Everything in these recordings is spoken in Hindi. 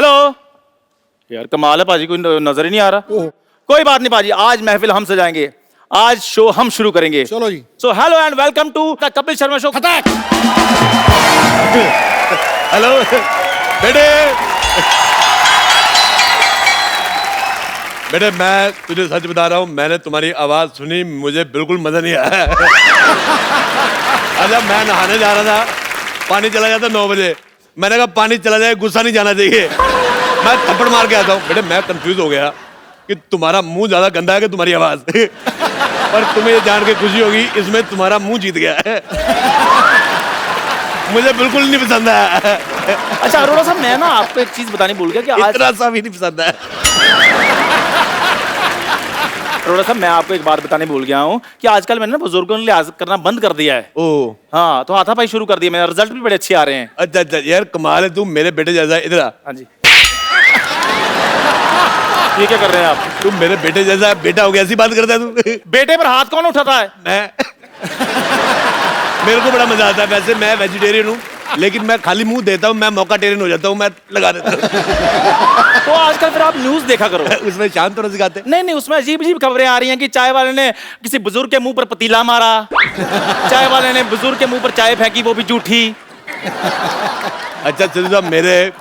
हेलो यार, कमाल है पाजी, कोई नजर ही नहीं आ रहा। कोई बात नहीं पाजी, आज महफिल हम सजाएंगे, आज शो हम शुरू करेंगे। चलो जी। So hello and welcome to the Kapil Sharma show. Hello बेटे, बेटे मैं तुझे सच बता रहा हूँ, मैंने तुम्हारी आवाज सुनी, मुझे बिल्कुल मजा नहीं आया। अच्छा, मैं नहाने जा रहा था, पानी चला जाता 9 बजे, मैंने कहा पानी चला जाए, गुस्सा नहीं जाना चाहिए, मैं थप्पड़ मार के आता हूँ। बेटे मैं कंफ्यूज हो गया कि तुम्हारा मुंह ज्यादा गंदा है कि तुम्हारी आवाज। पर तुम्हें ये जान के खुशी होगी, इसमें तुम्हारा मुंह जीत गया है। मुझे बिल्कुल नहीं पसंद है। अच्छा अरोड़ा साहब, मैं ना आपको एक चीज बतानी भूल गया कि आज इतना सा भी नहीं पसंद है। अरोड़ा साहब, मैं आपको एक बात बताने भूल गया हूँ कि आजकल मैंने ना बुजुर्गों ने लिहाज करना बंद कर दिया है। ओह हाँ, तो हाथापाई शुरू कर दिया, मेरे रिजल्ट भी बड़े अच्छे आ रहे हैं। अच्छा अच्छा यार, कमाल है, तू मेरे बेटे जैसा है। इधर आ। हाँ जी। ये क्या कर रहे हैं आप? तू मेरे बेटे जैसा बेटा हो गया, ऐसी बात करता है तू। बेटे पर हाथ कौन उठाता है? मैं मेरे को बड़ा मजा आता है। वैसे मैं वेजिटेरियन हूँ, लेकिन मैं खाली मुंह देता हूँ, मैं मौका टेरियन हो जाता हूँ, मैं लगा देता हूँ। तो आजकल फिर आप न्यूज देखा करो। उसमें शांत होना सिखाते। नहीं नहीं, उसमें अजीब अजीब खबरें आ रही हैं कि चाय वाले ने किसी बुजुर्ग के मुंह पर पतीला मारा, चाय वाले ने बुजुर्ग के मुंह पर चाय फेंकी, वो भी झूठी। अच्छा चलो साहब, मेरे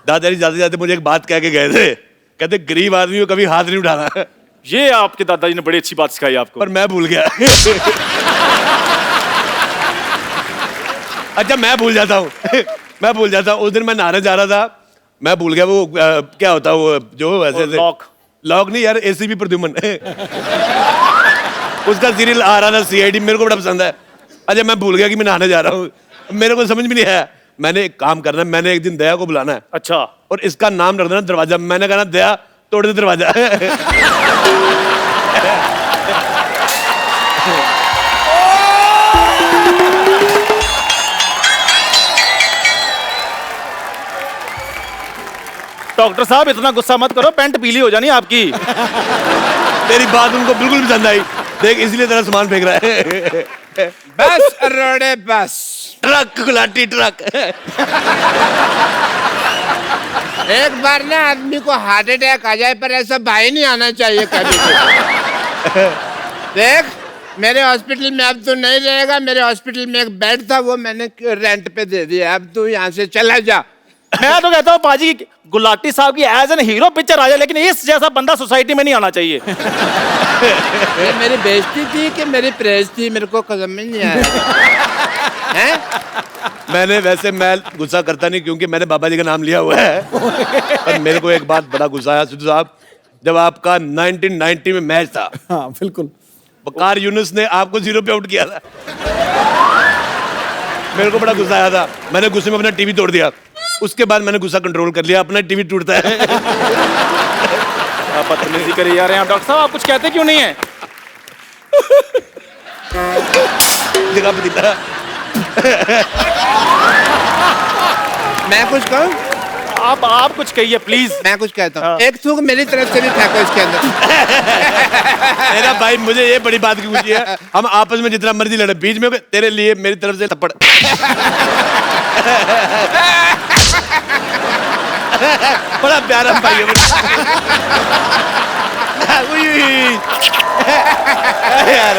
दादाजी जाते जाते मुझे एक बात कह के गए थे, कहते गरीब आदमी को कभी हाथ नहीं उठाना। ये आपके दादाजी ने बड़ी अच्छी बात सिखाई आपको। पर मैं भूल गया। अच्छा मैं भूल जाता हूँ, मैं भूल जाता हूँ। उस दिन मैं नहाने जा रहा था, मैं भूल गया वो क्या होता है वो जो ऐसे लॉक लॉक नहीं यार, एसीपी प्रद्युमन। उसका सीरियल आ रहा था सीआईडी, मेरे को बड़ा पसंद है। अच्छा मैं भूल गया कि मैं नहाने जा रहा हूँ, मेरे को समझ में नहीं आया। मैंने एक काम करना है, मैंने एक दिन दया को बुलाना है। अच्छा। और इसका नाम रख देना दरवाजा। मैंने कहा दया तोड़ दे दरवाजा। डॉक्टर साहब इतना गुस्सा मत करो, पैंट पीली हो जानी आपकी। तेरी बात उनको बिल्कुल पसंद आई, देख इसलिए तेरा सामान फेंक रहा है। बस अरोड़े बस। Truck Gulati truck. एक बार ना आदमी को हार्ट अटैक आ जाए, पर ऐसा भाई नहीं आना चाहिए कभी भी। देख मेरे हॉस्पिटल में अब तू नहीं रहेगा, मेरे हॉस्पिटल में एक बेड था, वो मैंने रेंट पे दे दिया, अब तू यहाँ से चला जा। मैं तो कहता हूँ पाजी, गुलाटी साहब की एज एन हीरो पिक्चर आ जाए, लेकिन इस जैसा बंदा सोसाइटी में नहीं आना चाहिए। ये मेरी बेइज्जती थी कि मेरी प्रेज थी, मेरे को समझ नहीं आया। हैं? मैंने वैसे मैं गुस्सा करता नहीं, क्योंकि मैंने बाबा जी का नाम लिया हुआ है। पर मेरे को एक बात बड़ा गुस्सा आया सिद्धू साहब, जब आपका 1990 में मैच था। हाँ बिल्कुल। वकार यूनुस ने आपको 0 पे आउट किया था। मेरे को बड़ा गुस्सा आया था, मैंने गुस्से में अपना टीवी तोड़ दिया। उसके बाद मैंने गुस्सा कंट्रोल कर लिया, अपना टीवी टूटता है। आप बदतमीजी करी जा रहे हैं डॉक्टर साहब, आप कुछ कहते क्यों नहीं है? जगह पे दिखा। मैं कुछ कहूँ? आप कुछ कहिए प्लीज। मैं कुछ कहता हूँ। हाँ। एक थूक मेरी तरफ से भी फेंको इसके अंदर। मेरा भाई, मुझे ये बड़ी बात की खुशी है, हम आपस में जितना मर्जी लड़े, बीच में तेरे लिए मेरी तरफ से थप्पड़। बड़ा प्यारा भाई है यार।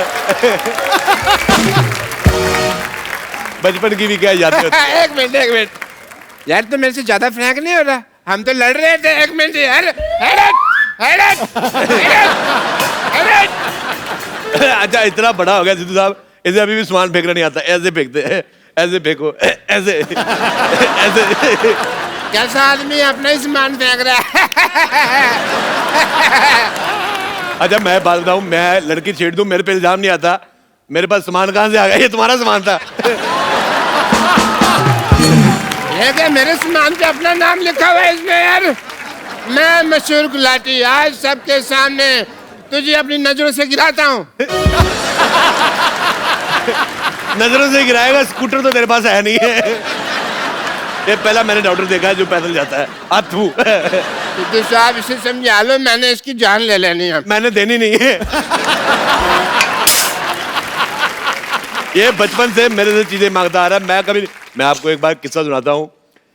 बचपन की भी क्या याद होती है। एक मिनट यार, तो मेरे से ज्यादा फ्रैंक नहीं हो रहा, हम तो लड़ रहे थे। एक मिनट यार। अच्छा इतना बड़ा हो गया सिद्धू साहब, इसे अभी भी सामान फेंकना नहीं आता, ऐसे फेंकते हैं, ऐसे फेंको, ऐसे ऐसे। कैसा आदमी अपना ही सामान फेंक रहा है। अच्छा मैं बात बताऊं, मैं लड़की छेड़ दूं, मेरे पे इल्जाम नहीं आता। मेरे पास सामान कहां से आ गया? ये तुम्हारा सामान था। ये क्या मेरे सामान पे अपना नाम लिखा हुआ है इसमें यार? मैं मशहूर गुलाटी आज सबके सामने तुझे अपनी नजरों से गिराता हूँ। नजरों से गिराएगा? स्कूटर तो तेरे पास है नहीं है। ये पहला मैंने डॉक्टर देखा है जो पैदल जाता है। अथू सिद्धू साहब इसे समझा लो, मैंने इसकी जान ले लेनी है। मैंने देनी नहीं है। ये बचपन से मेरे से चीजें मांगता आ रहा है। मैं आपको एक बार किस्सा सुनाता हूँ।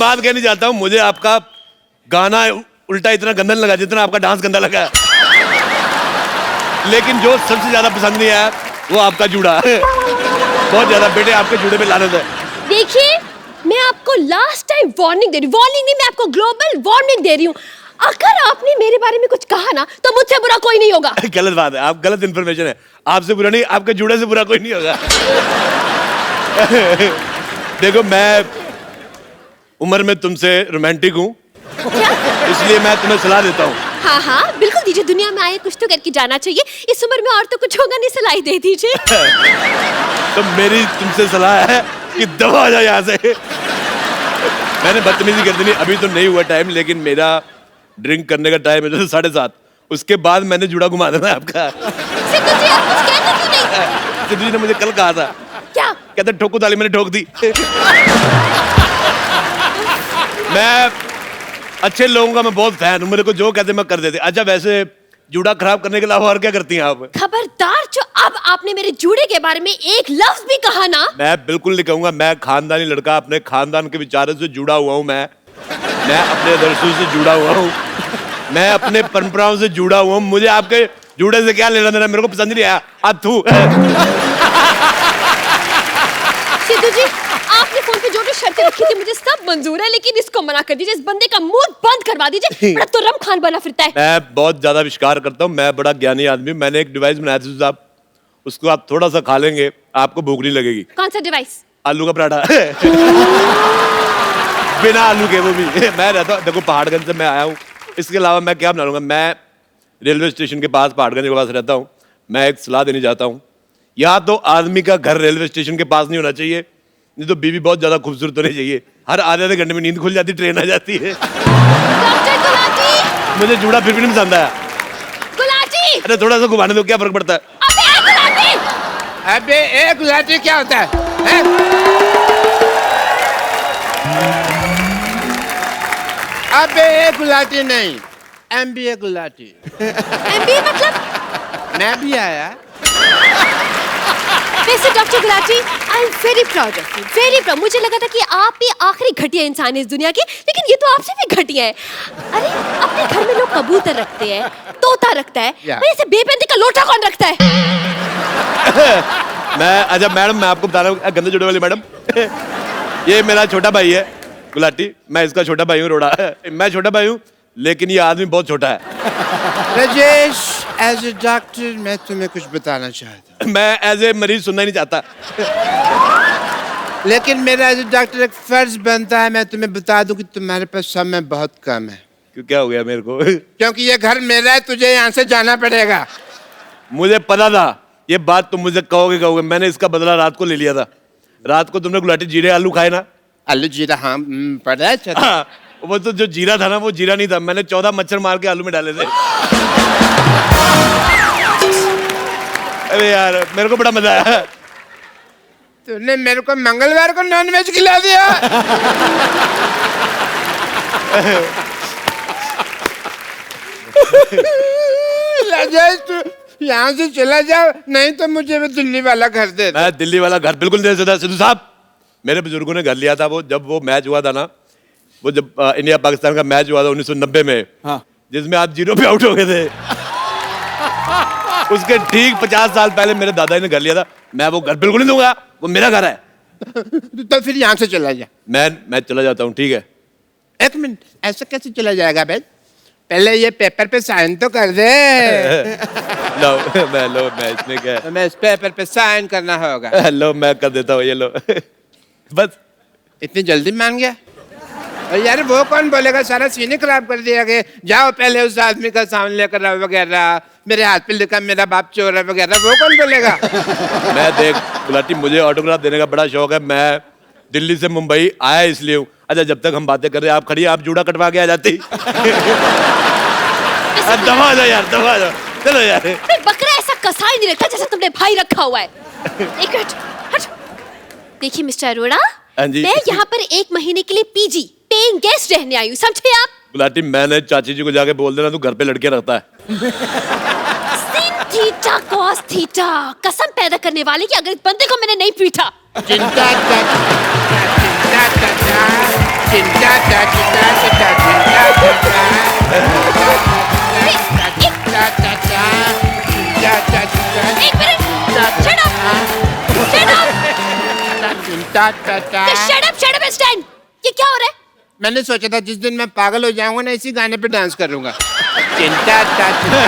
बात कहनी चाहता हूँ, मुझे आपका गाना उल्टा इतना गंदा नहीं लगा जितना आपका डांस गंदा लगा। लेकिन जो सबसे ज्यादा पसंद नहीं आया वो आपका जूड़ा। बहुत ज्यादा बेटे, आपके जूड़े पे लानत है। देखिए, मैं आपको लास्ट टाइम वार्निंग दे रही हूँ। वार्निंग नहीं, मैं आपको ग्लोबल वार्निंग दे रही हूँ। अगर आपने मेरे बारे में कुछ कहा ना तो मुझसे बुरा कोई नहीं होगा। गलत बात है, आप गलत इन्फॉर्मेशन है। आपसे बुरा नहीं, आपके जूड़े से बुरा कोई नहीं होगा। देखो, मैं उम्र में तुमसे रोमांटिक हूँ, इसलिए मैं तुम्हें सलाह देता हूँ। हाँ हाँ बिल्कुल दीजिए, दुनिया में आए कुछ तो करके जाना चाहिए। इस उम्र में और तो कुछ होगा नहीं, सलाह दे दीजिए। तो मेरी तुमसे सलाह है कि दबा आ जाए यहाँ से। मैंने बदतमीजी कर दी, अभी तो नहीं हुआ टाइम, लेकिन मेरा ड्रिंक करने का टाइम है 7:30। उसके बाद मैंने जुड़ा घुमा देना आपका। सिद्धू जी, आप कुछ कहते क्यों नहीं? सिद्धू जी ने मुझे कल कहा था, क्या? कहते ठोको ताली, मैंने ठोक दी। मैं अच्छे लोगों का मैं बहुत फैन हूँ, मेरे को जो कहते मैं कर देते। अच्छा, वैसे जूड़ा खराब करने के अलावा और क्या करती हैं आप? खबरदार, जो अब आपने मेरे जूड़े के बारे में एक लफ्ज भी कहा ना। मैं बिल्कुल नहीं कहूंगा। मैं खानदानी लड़का, अपने खानदान के विचारों से जुड़ा हुआ हूँ। मैं अपने आदर्शों से जुड़ा हुआ हूँ, मैं अपने परंपराओं से जुड़ा हुआ हूँ। मुझे आपके जूड़े से क्या लेना देना, मेरे को पसंद नहीं आया। आप थू। सिद्धू जी, आपने फोन पे जो भी शर्तें रखी थी मुझे सब मंजूर है, लेकिन इसको मना कर दीजिए। इस बंदे का मुंह बंद करवा दीजिए, बड़ा तुर्रम खान बना फिरता है। मैं बहुत ज्यादा विश्वास करता हूँ, मैं बड़ा ज्ञानी आदमी। मैंने एक डिवाइस बनाया था साहब, उसको आप थोड़ा सा खा लेंगे, आपको भूख नहीं लगेगी। कौन सा डिवाइस? आलू का पराठा। बिना आलू के, वो भी। मैं रहता हूँ, देखो पहाड़गंज से मैं आया हूँ, इसके अलावा मैं क्या बना लूंगा। मैं रेलवे स्टेशन के पास, पहाड़गंज के पास रहता हूँ। मैं एक सलाह देनी चाहता हूँ, या तो आदमी का घर रेलवे स्टेशन के पास नहीं होना चाहिए, नहीं तो बीवी बहुत ज्यादा खूबसूरत होनी चाहिए। हर आधे घंटे में नींद खुल जाती, ट्रेन आ जाती है। डॉक्टर गुलाटी! मुझे जूड़ा फिर भी नहीं पसंद आया। गुलाटी! अरे थोड़ा सा घुमाने दो, क्या फर्क पड़ता है? अबे गुलाटी! अबे एक गुलाटी क्या होता है? अबे एक गुलाटी नहीं, MBA गुलाटी। MBA मतलब? मैं भी आया। वैसे doctor Gulati, I am very proud of you, very proud. मुझे लगा था कि आप ही आखिरी घटिया इंसान है इस दुनिया की, लेकिन ये तो आपसे भी घटिया है। अरे, अपने घर में लोग कबूतर रखते हैं, तोता रखता है, भाई ऐसे बेपैंती का लोटा कौन रखता है? अच्छा मैडम, मैं आपको बता रहा हूँ, गंदे जुड़े वाली मैडम, ये मेरा छोटा भाई है गुलाटी। मैं इसका छोटा भाई हूँ, रोड़ा। मैं छोटा भाई हूँ, लेकिन ये आदमी बहुत छोटा है। राजेश, एज ए डॉक्टर मैं तुम्हें कुछ बताना चाहता हूँ। मैं एज ए मरीज सुनना ही नहीं चाहता, लेकिन मेरा एज ए डॉक्टर एक फर्ज बनता है, मैं तुम्हें बता दूं कि तुम्हारे पास समय बहुत कम है। क्यों, क्या हो गया मेरे को? क्योंकि ये घर मेरा है, तुझे यहाँ से जाना पड़ेगा। मुझे पता था ये बात तुम मुझे कहोगे। मैंने इसका बदला रात को ले लिया था। रात को तुमने गुलाटी जीरे आलू खाए ना? आलू जीरा, हाँ पड़ा है। हाँ, वो तो जो जीरा था ना, वो जीरा नहीं था। मैंने 14 मच्छर मार के आलू में डाले थे। अरे यार, मेरे को बड़ा मजा आया। तूने मेरे को मंगलवार को नॉनवेज खिला दिया। राजेश, तू यहाँ से चला जाओ, नहीं तो मुझे वो दिल्ली वाला घर दे। मैं दिल्ली वाला घर बिल्कुल नहीं दे सकता सिद्धू साहब। मेरे बुजुर्गों ने घर लिया था, वो जब वो मैच हुआ था ना, वो जब इंडिया पाकिस्तान का मैच हुआ था 1990 में, हाँ, जिसमें आप 0 पे आउट हो गए थे। उसके ठीक 50 साल पहले मेरे दादाजी ने घर लिया था। मैं वो घर बिल्कुल नहीं दूंगा, वो मेरा घर है। तो फिर यहाँ से चला जा। मैं चला जाता हूँ, ठीक है? एक मिनट, ऐसा कैसे चला जाएगा भाई? पहले ये पेपर पे साइन तो कर दे। मैं इसमें क्या है? मैं इस पेपर पे साइन करना होगा। लो, मैं कर देता हूँ, ये लो। बस इतनी जल्दी मान गया? और यार वो कौन बोलेगा, सारा सीन खराब कर दिया कि जाओ पहले उस आदमी का सामान लेकर आओ वगैरह, मेरे हाथ पे लिखा मेरा बाप चोर है वगैरह, वो कौन बोलेगा? मैं देख गुलाटी, मुझे ऑटोग्राफ देने का बड़ा शौक है। मैं दिल्ली से मुंबई आया इसलिए हूँ। अच्छा, जब तक हम बातें कर रहे हैं, आप खड़ी, आप जूड़ा कटवा के आ जाती। दबा जाओ यार, दबा जाओ, चलो यार। बकरा ऐसा कसाई नहीं रखा जैसा तुमने भाई रखा हुआ है। एक मिनट, हट। देखिए मिस्टर अरोड़ा, मैं यहाँ पर 1 महीने के लिए पीजी पेइंग गेस्ट रहने आई हूँ, समझे आप? गुलाटी, मैंने चाची जी को जाके बोल देना तू घर पे लड़के रखता है। sin थीटा cos थीटा, कसम पैदा करने वाले की, अगर इस बंदे को मैंने नहीं पीटा। चिंता चिंता चा चिंता चा चिंता एक minute shut up shut up stand ये क्या हो रहा है मैंने सोचा था जिस दिन मैं पागल हो जाऊंगा ना इसी गाने पे डांस करूंगा चिंता चा चिंता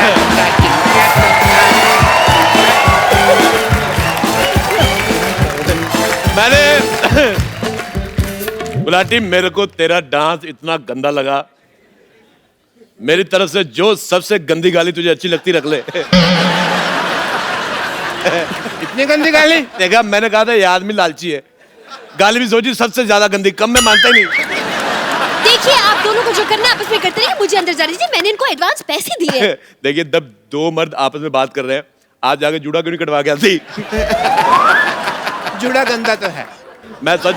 मैंने गुलाटी मेरे को तेरा डांस इतना गंदा लगा मेरी तरफ से जो सबसे गंदी गाली तुझे अच्छी लगती रख ले इतनी गंदी गाली देखा मैंने कहा था ये आदमी लालची है गाली भी सोची सबसे ज्यादा गंदी कम में मानता ही नहीं देखिए आप दोनों को जो करना है आपस में करते रहिए मुझे अंदर जाने दीजिए मैंने इनको एडवांस पैसे दिए हैं। देखिए जब दो मर्द आपस में बात कर रहे हैं आज जाके जूड़ा क्यों नहीं कटवा के आती जुड़ा गंदा तो है मैं सच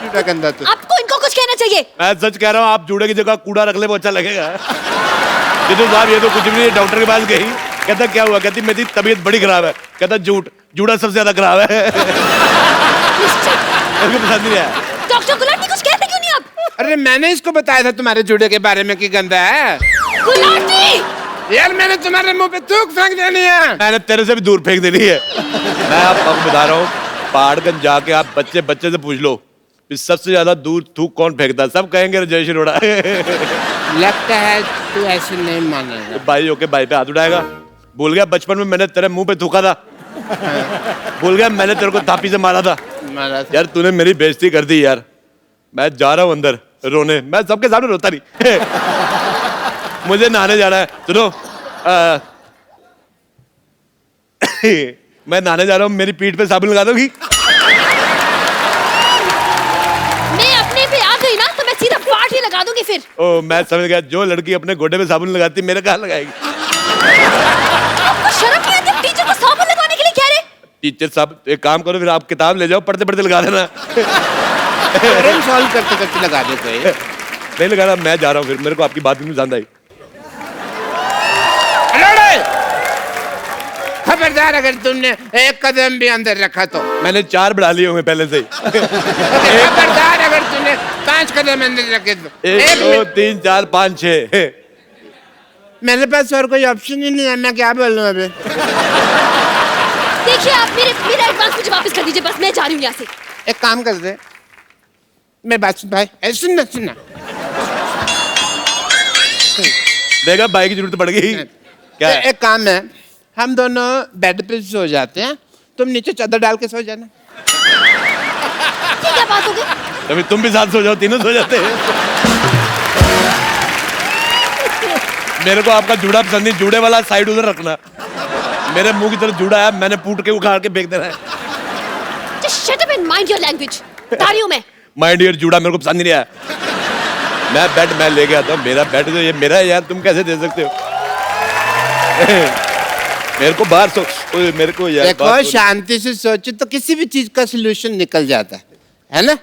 जुड़ा गंदा तो आपको इनको कुछ कहना चाहिए मैं सच कह रहा हूँ आप जूड़े की जगह कूड़ा रख ले वो अच्छा लगेगा जितू साहब ये तो कुछ भी नहीं डॉक्टर के पास गई कहता क्या हुआ कहती मेरी तबीयत बड़ी खराब है कहता जूड़ा सबसे ज्यादा खराब है मेरे को पसंद नहीं आया डॉक्टर गुलाटी कुछ कहते क्यों नहीं आप अरे मैंने इसको बताया था तुम्हारे जुड़े के बारे में कि गंदा है गुलाटी यार मैंने तुम्हारे मुंह पे थूक फेंक देनी है मैंने तेरे से भी दूर फेंक देनी है मैं आपको बता रहा हूँ पहाड़गंज जाके आप बच्चे से पूछ लो कि सबसे ज्यादा दूर थूक कौन फेंकता है सब कहेंगे जय श्री रोड़ा लगता है तू ऐसे नहीं मानेगा भाई होके भाई पे हाथ उठाएगा भूल गया बचपन में मैंने तेरे मुंह पे थूका था भूल गया मैंने तेरे को थापी से मारा था यार तूने मेरी बेइज्जती कर दी यार मैं जा रहा हूँ अंदर रोने मैं सबके सामने रोता नहीं मुझे नहाने जाना है सुनो मैं नहाने जा रहा हूँ मेरी पीठ पे साबुन लगा दोगी मैं अपने पे आ गई ना तो मैं सीधा पार्ट ही लगा दूंगी फिर ओ मैं समझ गया जो लड़की अपने गोडे पे साबुन लगाती मेरे कहाँ लगाएगी आपको शर्म नहीं आती टीचर को साबुन लगाने के लिए कह रहे टीचर साहब एक काम करो फिर आप किताब ले जाओ पढ़ते पढ़ते लगा देना प्रॉब्लम सॉल्व करते करते लगा दे कोई नहीं लगा रहा मैं जा रहा हूँ फिर मेरे को आपकी बात भी पसंद आई खबरदार अगर तुमने एक कदम भी अंदर रखा तो मैंने 4 बढ़ा लिए होंगे पहले से ही खबरदार अगर तुमने 5 कदम अंदर रखे तो 1 2 3 4 5 6 मेरे पास और कोई ऑप्शन ही नहीं है मैं क्या बोलूं अभी देखिए आप मेरा एडवांस मुझे वापस कर दीजिए बस मैं जा रही हूँ यहाँ से एक काम कर दे मैं बात सुन भाई ऐसे सुनना सुनना देखा भाई की जरूरत पड़ गई क्या है? एक काम है हम दोनों बेड पे सो जाते हैं तुम नीचे चादर डाल के सो जाना ये क्या बात हो गई तभी तुम भी साथ सो जाओ तीनों सो जाते हैं मेरे को आपका जूड़ा पसंद नहीं जूड़े वाला साइड उधर रखना मेरे मुंह की तरफ जूड़ा है मैंने पूट के उखाड़ के फेंक देना है Just shut up and mind your language बता रही हूँ मैं माय डियर जूड़ा मेरे को पसंद नहीं आया मैं बेड मैं लेके आता हूँ मेरा बेड तो ये मेरा है यार तुम कैसे दे सकते हो मेरे को बाहर सो मेरे को यार देखो शांति से सोचो तो किसी भी चीज का सोल्यूशन निकल जाता है ना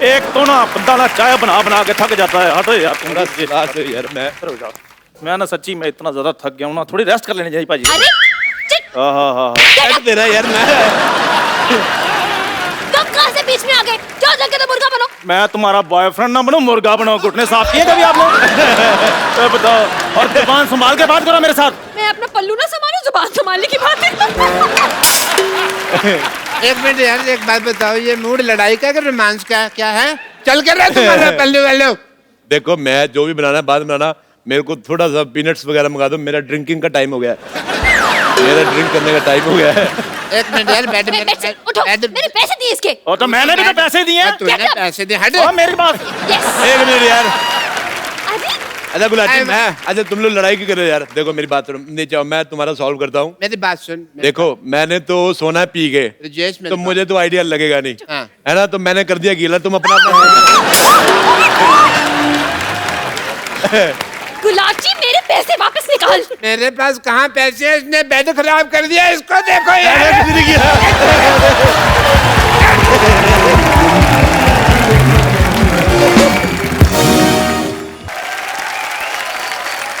एक तो ना बंदा ना चाय बना बना के थक जाता है हटो यार तुम यार मैं ना सच्ची मैं इतना ज्यादा थक गया हूँ ना थोड़ी रेस्ट कर लेनी चाहिए भाजी अरे हाँ बेड दे रहा है यार मैं तुम कहाँ से बीच में आ गए जाओ जल्दी तो मुर्गा बनो मैं तुम्हारा बॉयफ्रेंड ना बनो मुर्गा बनो घुटने साफ किए कभी आप लोग तो बताओ और जुबान संभाल के बात करो मेरे साथ मैं अपना पल्लू ना संभालूं जुबान संभालने की बात है एक मिनट यार एक बात बताओ ये मूड लड़ाई का रोमांस का क्या है चल कर रहा तुम्हारा पल्लू वालो देखो मैं जो भी बनाना है बाद में बनाना मेरे को थोड़ा सा पीनट्स वगैरह मंगा दो मेरा ड्रिंकिंग का टाइम हो गया है मेरा ड्रिंक करने का टाइम हो गया है एक मिनट यार बैठ उठो मैंने पैसे दिए इसके और तो मैंने भी तो पैसे दिए हैं तूने पैसे दे हट और मेरी बात यस एक मिनट यार अरे अच्छा गुलाटी मैं अच्छा तुम लोग लड़ाई क्यों कर रहे हो यार देखो मेरी बात सुनो नीचे आओ मैं तुम्हारा सॉल्व करता हूँ मेरी बात सुन देखो मैंने तो सोना पी गए जेश में तो मुझे तो आइडिया लगेगा नहीं हाँ। है ना तो मैंने कर दिया गीला तुम अपना गुलाटी मेरे पैसे वापस निकाल मेरे पास कहाँ पैसे हैं इसने बेड खराब कर दिया इसको देखो यार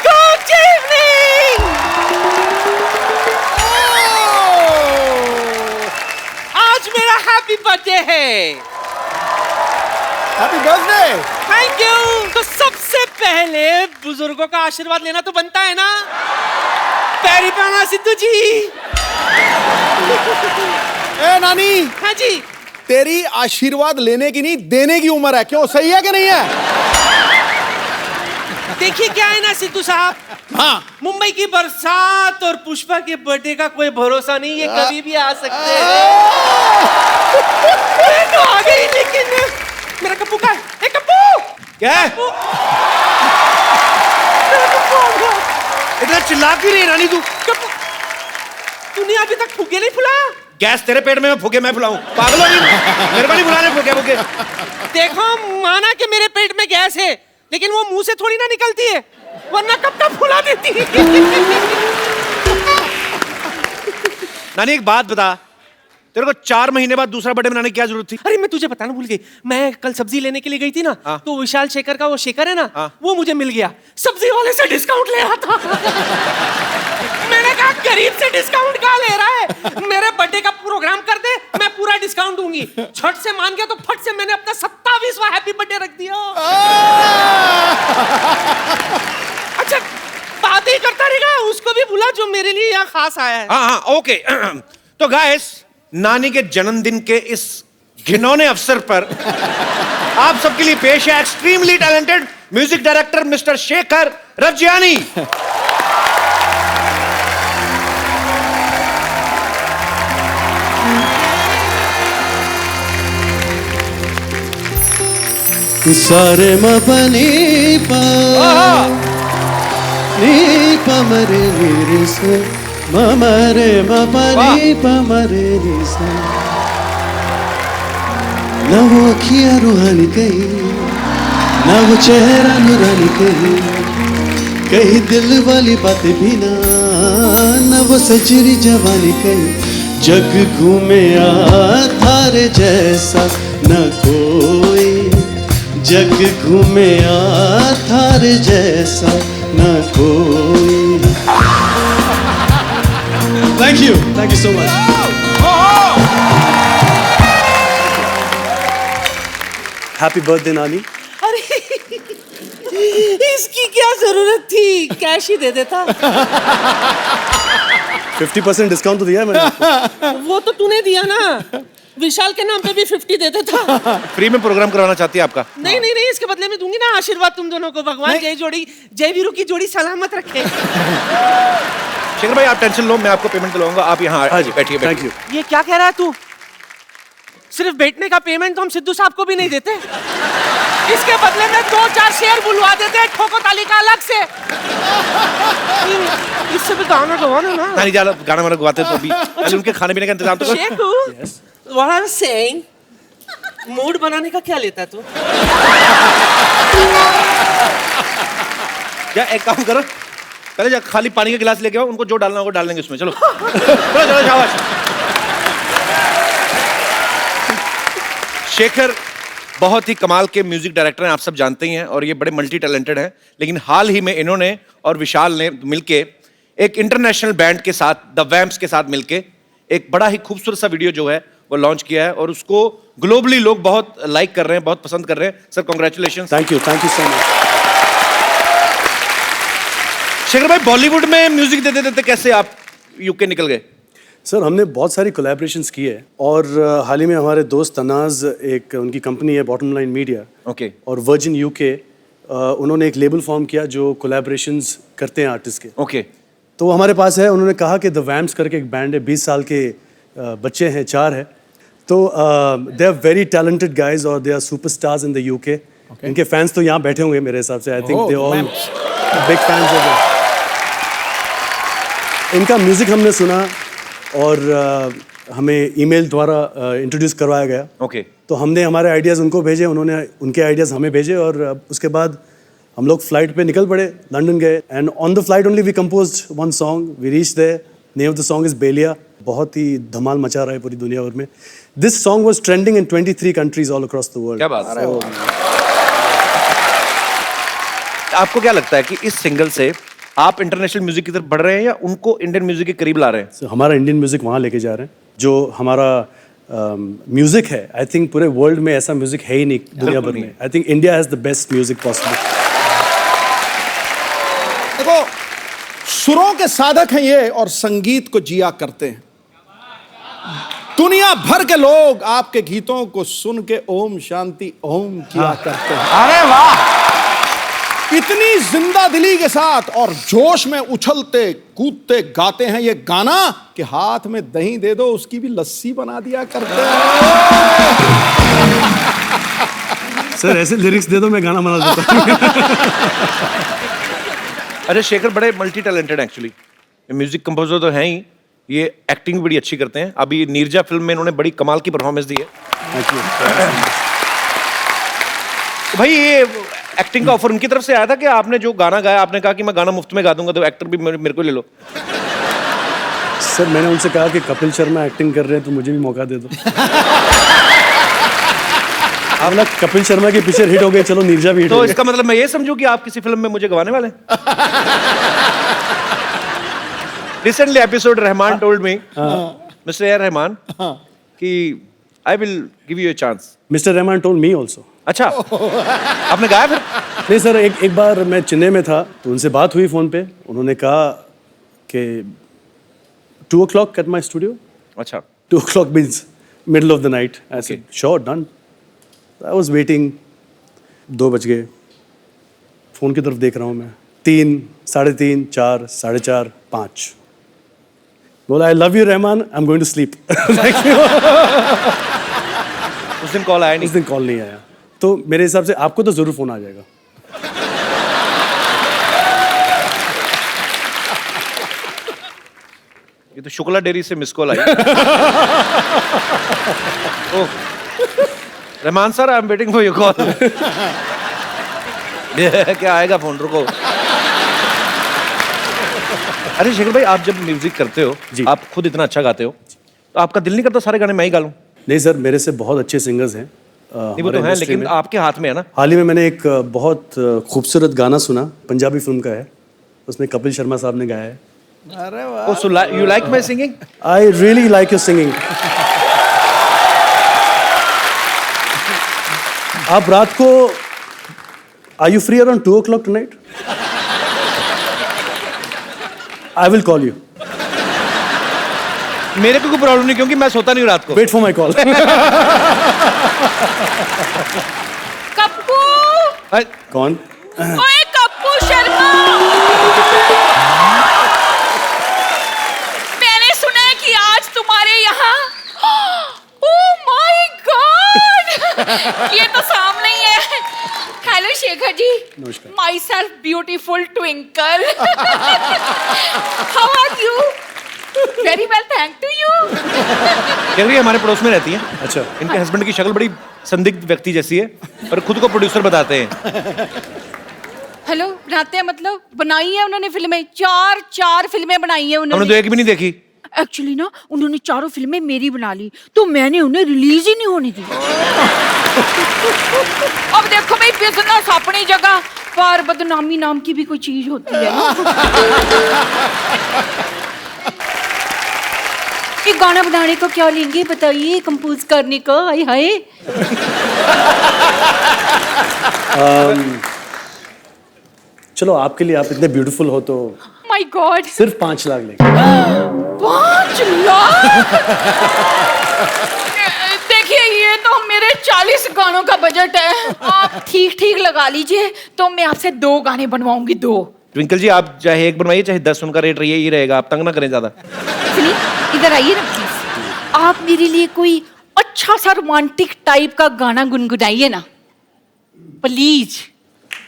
Good evening! आज मेरा हैप्पी बर्थडे है हैप्पी बर्थडे। Thank you. तो सबसे पहले बुजुर्गों का आशीर्वाद लेना तो बनता है ना। पैरी पाना सिद्धू जी। ए नानी, हाँ जी। तेरी आशीर्वाद लेने की नहीं देने की उम्र है, क्यों? सही है कि नहीं है? देखिए क्या है ना सिद्धू साहब, हाँ, मुंबई की बरसात और पुष्पा के बर्थडे का कोई भरोसा नहीं, ये कभी भी आ सकते हैं। मैं तो आ गई, लेकिन मेरा कप्पू का है। कप्पू क्या है? इतना चिल्ला क्यों रही है रानी तू? कप्पू, तूने अभी तक फुगे नहीं फुलाया? गैस तेरे पेट में, मैं फुके मैं फुलाऊं? पागल हो गई? मेरे को नहीं बुलाने फुके फुके। देखो, माना कि मेरे पेट में गैस है, लेकिन वो मुंह से थोड़ी ना निकलती है, वरना कब तक फुला देती है। नानी एक बात बता, तेरे को 4 महीने बाद दूसरा बर्थडे मनाने की क्या जरूरत थी? अरे मैं तुझे बताना भूल गई, मैं कल सब्जी लेने के लिए गई थी ना, हाँ। तो विशाल शेखर का वो शेखर है ना, हाँ। वो मुझे मिल गया, सब्जी वाले से डिस्काउंट ले रहा था। मैंने कहा गरीब से डिस्काउंट कहाँ ले रहा है, मेरे बर्थडे का प्रोग्राम कर दे, मैं पूरा डिस्काउंट दूंगी। छठ से मान गया तो फट से मैंने अपना 27वां हैप्पी बर्थडे रख दिया। अच्छा, बात ही करता रहेगा, उसको भी बुला जो मेरे लिए यहाँ खास आया है। हाँ हाँ ओके। तो गाइस, नानी के जन्मदिन के इस घिनौने अवसर पर आप सबके लिए पेश है extremely talented music director mister Shekhar Ravjiani. सारे मपनी पा नी पमरे रे से ममरे मपनी पमरे रे से न वो अखियाँ रूहानी कही, न वो चेहरा नूरानी कही दिल वाली बातें भी ना, न वो सजरी जवानी कही। जग घूमे थारे जैसा न कोई, जग घूमे थारे जैसा न कोई। Thank you so much. Happy birthday नानी। अरे इसकी क्या जरूरत थी, कैश ही दे देता। 50% डिस्काउंट तो दिया है मैंने। वो तो तूने दिया ना, विशाल के नाम पे भी 50 दे देता। फ्री में प्रोग्राम करवाना चाहती है आपका? नहीं नहीं नहीं, इसके बदले में दूंगी ना आशीर्वाद तुम दोनों को। भगवान जय वीरू की जोड़ी सलामत रखे। शेखर भाई आप टेंशन लो, मैं आपको पेमेंट दिलवाऊंगा, आप यहाँ बैठिए। Thank you. ये क्या कह रहा है तू? सिर्फ बैठने का पेमेंट तो हम सिद्धू साहब को भी नहीं देते, इसके बदले में 2-4 शेयर बुलवा देते हैं ठोको ताली का अलग से। इससे भी गाना गवाना ना। नानी ज्यादा गाना वाना गवाते तो अभी पहले उनके खाने पीने का इंतजाम तो कर। Shekhu, what I'm saying, mood बनाने का क्या लेता है तू? या एक काम करो, पहले जा खाली पानी का गिलास लेके आओ, उनको जो डालना होगा डाल देंगे उसमें। चलो चलो चलो शाबाश। शेखर बहुत ही कमाल के म्यूजिक डायरेक्टर हैं, आप सब जानते ही हैं, और ये बड़े मल्टी टैलेंटेड हैं। लेकिन हाल ही में इन्होंने और विशाल ने मिलके एक इंटरनेशनल बैंड के साथ, द वैम्प्स के साथ मिलके एक बड़ा ही खूबसूरत सा वीडियो जो है वो लॉन्च किया है, और उसको ग्लोबली लोग बहुत लाइक कर रहे हैं, बहुत पसंद कर रहे हैं। Sir congratulation. Thank you so much. Shekhar भाई, बॉलीवुड में म्यूजिक देते देते कैसे आप यूके निकल गए? सर हमने बहुत सारी कोलैबोरेशंस की है, और हाल ही में हमारे दोस्त तनाज, एक उनकी कंपनी है बॉटम लाइन मीडिया, ओके, और वर्जिन यूके, उन्होंने एक लेबल फॉर्म किया जो कोलैबोरेशंस करते हैं आर्टिस्ट के। ओके, तो वो हमारे पास है। उन्होंने कहा कि द वैम्प्स करके एक बैंड है, 20 साल के बच्चे हैं, 4 है, तो they are very talented guys और they are superstars in the UK. इनके फैंस तो यहाँ बैठे होंगे मेरे हिसाब से। I think they all big fans of इनका म्यूजिक हमने सुना, और हमें ईमेल द्वारा इंट्रोड्यूस करवाया गया। ओके, तो हमने हमारे आइडियाज़ उनको भेजे, उन्होंने उनके आइडियाज़ हमें भेजे, और उसके बाद हम लोग फ्लाइट पे निकल पड़े, लंदन गए, and on the flight only we composed one song, we reach there, name of the song is Beliya. बहुत ही धमाल मचा रहा है पूरी दुनिया भर में। This song was trending in 23 countries all across the world. क्या बात है। आपको क्या लगता है कि इस सिंगल से आप इंटरनेशनल म्यूजिक की तरफ बढ़ रहे हैं या उनको इंडियन म्यूजिक के करीब ला रहे हैं? हमारा इंडियन म्यूजिक वहाँ लेके जा रहे हैं, जो हमारा म्यूजिक है, आई थिंक पूरे वर्ल्ड में ऐसा म्यूजिक है ही नहीं दुनिया भर में. I think India has the best music possible. देखो, सुरों के साधक हैं ये और संगीत को जिया करते हैं. दुनिया भर के लोग आपके गीतों को सुन के ओम शांति ओम किया करते हैं. अरे वाह, इतनी जिंदा दिली के साथ और जोश में उछलते कूदते गाते हैं ये गाना कि हाथ में दही दे दो उसकी भी लस्सी बना दिया करते हैं. सर ऐसे लिरिक्स दे दो, मैं गाना बना देता हूँ. अरे शेखर बड़े multi talented actually. Music composer तो हैं ही, ये एक्टिंग बड़ी अच्छी करते हैं. अभी नीरजा फिल्म में इन्होंने बड़ी कमाल की परफॉर्मेंस दी है. तो भाई ये एक्टिंग का ऑफर उनकी तरफ से आया था कि आपने जो गाना गाया आपने कहा कि मैं गाना मुफ्त में गा दूंगा, तो एक्टर भी मेरे को ले लो. सर मैंने उनसे कहा कि कपिल शर्मा एक्टिंग कर रहे हैं तो मुझे भी मौका दे दो. आप ना कपिल शर्मा के पीछे हिट हो गए, चलो नीरजा भी हिट हो तो गए. इसका मतलब मैं ये समझूं कि आप किसी फिल्म में मुझे गवाने वाले हैं. Recently episode Rahman told me, Mr. A. Rahman, कि I will give you a chance. Mister Rahman told me also. अच्छा, आपने गाया फिर? नहीं सर, एक बार मैं चेन्नई में था तो उनसे बात हुई फ़ोन पे. उन्होंने कहा कि 2 o'clock at my studio. अच्छा. 2 o'clock means middle of the night. I said, sure, done. I was waiting. 2 बज गए. फ़ोन की तरफ देख रहा हूँ मैं. 3, 3:30, 4, 4:30, 5. बोला, I love you Rahman, I'm going to sleep. उस दिन कॉल आया नहीं. उस दिन कॉल नहीं आया. तो मेरे हिसाब से आपको तो ज़रूर फ़ोन आ जाएगा. ये तो शुक्ला डेयरी से miss call I. Oh, Rahman sir, I am waiting for your call. क्या आएगा फोन, रुको. अरे शेखर भाई, आप जब म्यूजिक करते हो, आप खुद इतना अच्छा गाते हो, तो आपका दिल नहीं करता सारे गाने मैं ही गा लूं? नहीं सर, मेरे से बहुत अच्छे सिंगर्स हैं. नहीं वो तो है, लेकिन आपके हाथ में है ना. हाल ही में मैंने एक बहुत खूबसूरत गाना सुना, पंजाबी फिल्म का है. उसमें कपिल शर्मा साहब ने गाया है. अरे वाह. So you like my singing? I really like your singing. आप रात को are you free around 2 o'clock tonight? I will call you. मेरे को कोई प्रॉब्लम नहीं, क्योंकि मैं सोता नहीं रात को. Wait for my call. Kappu, कौन? ओए कप्पू शर्मा, मैंने सुना है कि आज तुम्हारे यहाँ. ओह माय गॉड, ये तो सामने ही है. हेलो शेखर जी. नमस्कार. Myself beautiful Twinkle. How are you? Very well, thank to you. क्या ये हमारे पड़ोस में रहती है. अच्छा. इनके हस्बैंड की शक्ल बड़ी संदिग्ध व्यक्ति जैसी है और खुद को प्रोड्यूसर बताते हैं. हेलो, बनाते हैं मतलब बनाई है उन्होंने फिल्में. 4 फिल्में बनाई है हमने तो उन्होंने. एक भी नहीं देखी. एक्चुअली ना उन्होंने 4 फिल्में मेरी बना ली, तो मैंने उन्हें रिलीज ही नहीं होने दी. अब देखो भाई, बिजनेस अपनी जगह पर बदनामी नाम की भी कोई चीज होती है ना. ये गाना बनाने को क्या लेंगे बताइए, कंपोज करने को. हाय हाय. चलो, आपके लिए, आप इतने ब्यूटीफुल हो तो माय गॉड, सिर्फ 5 लाख लेंगे. 5 लाख? देखिए, ये तो मेरे 40 गानों का बजट है. आप ठीक ठीक लगा लीजिए, तो मैं आपसे 2 गाने बनवाऊंगी. 2. ट्विंकल जी, आप चाहे 1 बनवाइए चाहे 10, उनका रेट ही रहेगा. आप तंग ना करें ज्यादा. सुनिए, इधर आइए ना प्लीज. आप मेरे लिए कोई अच्छा सा रोमांटिक टाइप का गाना गुनगुनाइए ना प्लीज.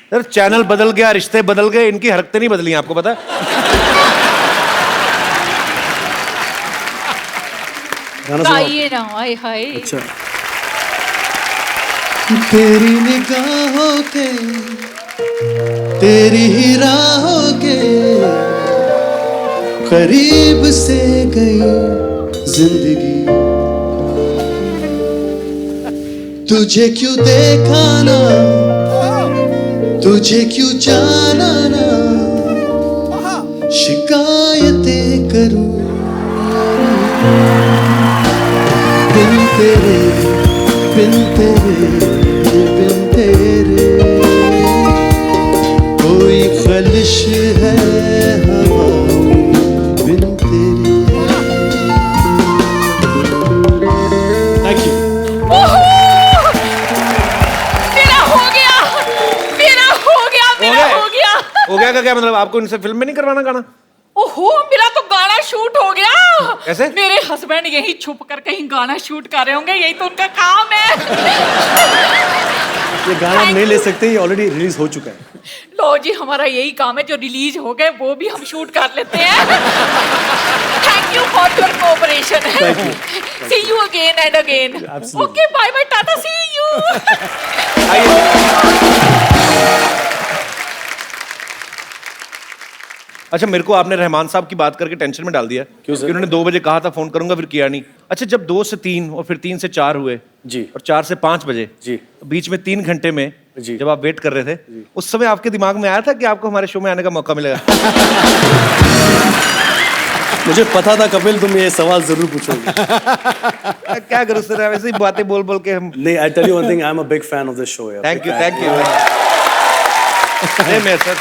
सर, चैनल बदल गया, रिश्ते बदल गए, इनकी हरकतें नहीं बदली, आपको पता है? गाना सुनाओ. गाइए ना. हाय हाय. अच्छा. तेरी निगाहों के, तेरी ही राहों के करीब से गई जिंदगी. तुझे क्यों देखा ना, तुझे क्यों जाना ना, शिकायतें करूं. दिल तेरे बिन तेरे बिन तेरे कोई खलिश है हवाओं बिन तेरे। Thank you. मेरा हो गया, मेरा हो गया, मेरा हो गया। हो गया का क्या मतलब? आपको इनसे फिल्म में नहीं करवाना गाना? ओहो, मेरा तो गाना शूट हो गया। कैसे? मेरे हस्बैंड यही छुप कर कहीं गाना शूट कर रहे होंगे, यही तो उनका काम है। ये गाना हम नहीं ले सकते, ये ऑलरेडी रिलीज हो चुका है। लो जी, हमारा यही काम है, जो रिलीज हो गए वो भी हम शूट कर लेते हैं। Thank you for your cooperation. See you again and again. Okay, bye bye, tata, see you. अच्छा, मेरे को आपने रहमान साहब की बात करके टेंशन में डाल दिया। क्यों सर? कि उन्होंने 2 बजे कहा था फोन करूंगा, फिर किया नहीं। अच्छा, जब 2 से 3 और फिर 3 से 4 हुए जी। और 4 से 5 बजे जी। तो बीच में 3 घंटे में जी। जब आप वेट कर रहे थे, उस समय आपके दिमाग में आया था कि आपको हमारे शो में आने का मौका मिलेगा? मुझे पता था कपिल तुम ये सवाल जरूर पूछोगे। क्या करूं सर, ऐसी बातें बोल बोल के हम। नहीं, I tell you one thing, I am a big fan of this show यार। Thank you, thank you. नहीं मैं सर,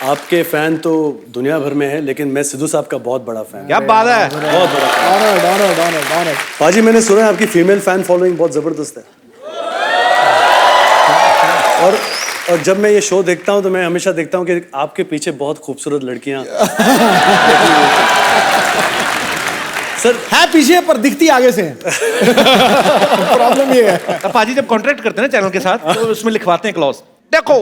आपके फैन तो दुनिया भर में है, लेकिन मैं सिद्धू साहब का बहुत बड़ा फैन। क्या बात है। बहुत बड़ा fan। पाजी, मैंने सुना है आपकी फीमेल फैन फॉलोइंग बहुत जबरदस्त है। और जब मैं ये शो देखता हूँ तो मैं हमेशा देखता हूँ कि आपके पीछे बहुत खूबसूरत लड़कियां सर है पीछे पर दिखती आगे से। प्रॉब्लम ये है। अब पाजी जब कॉन्ट्रैक्ट करते हैं ना चैनल के साथ, तो उसमें लिखवाते हैं क्लॉज, देखो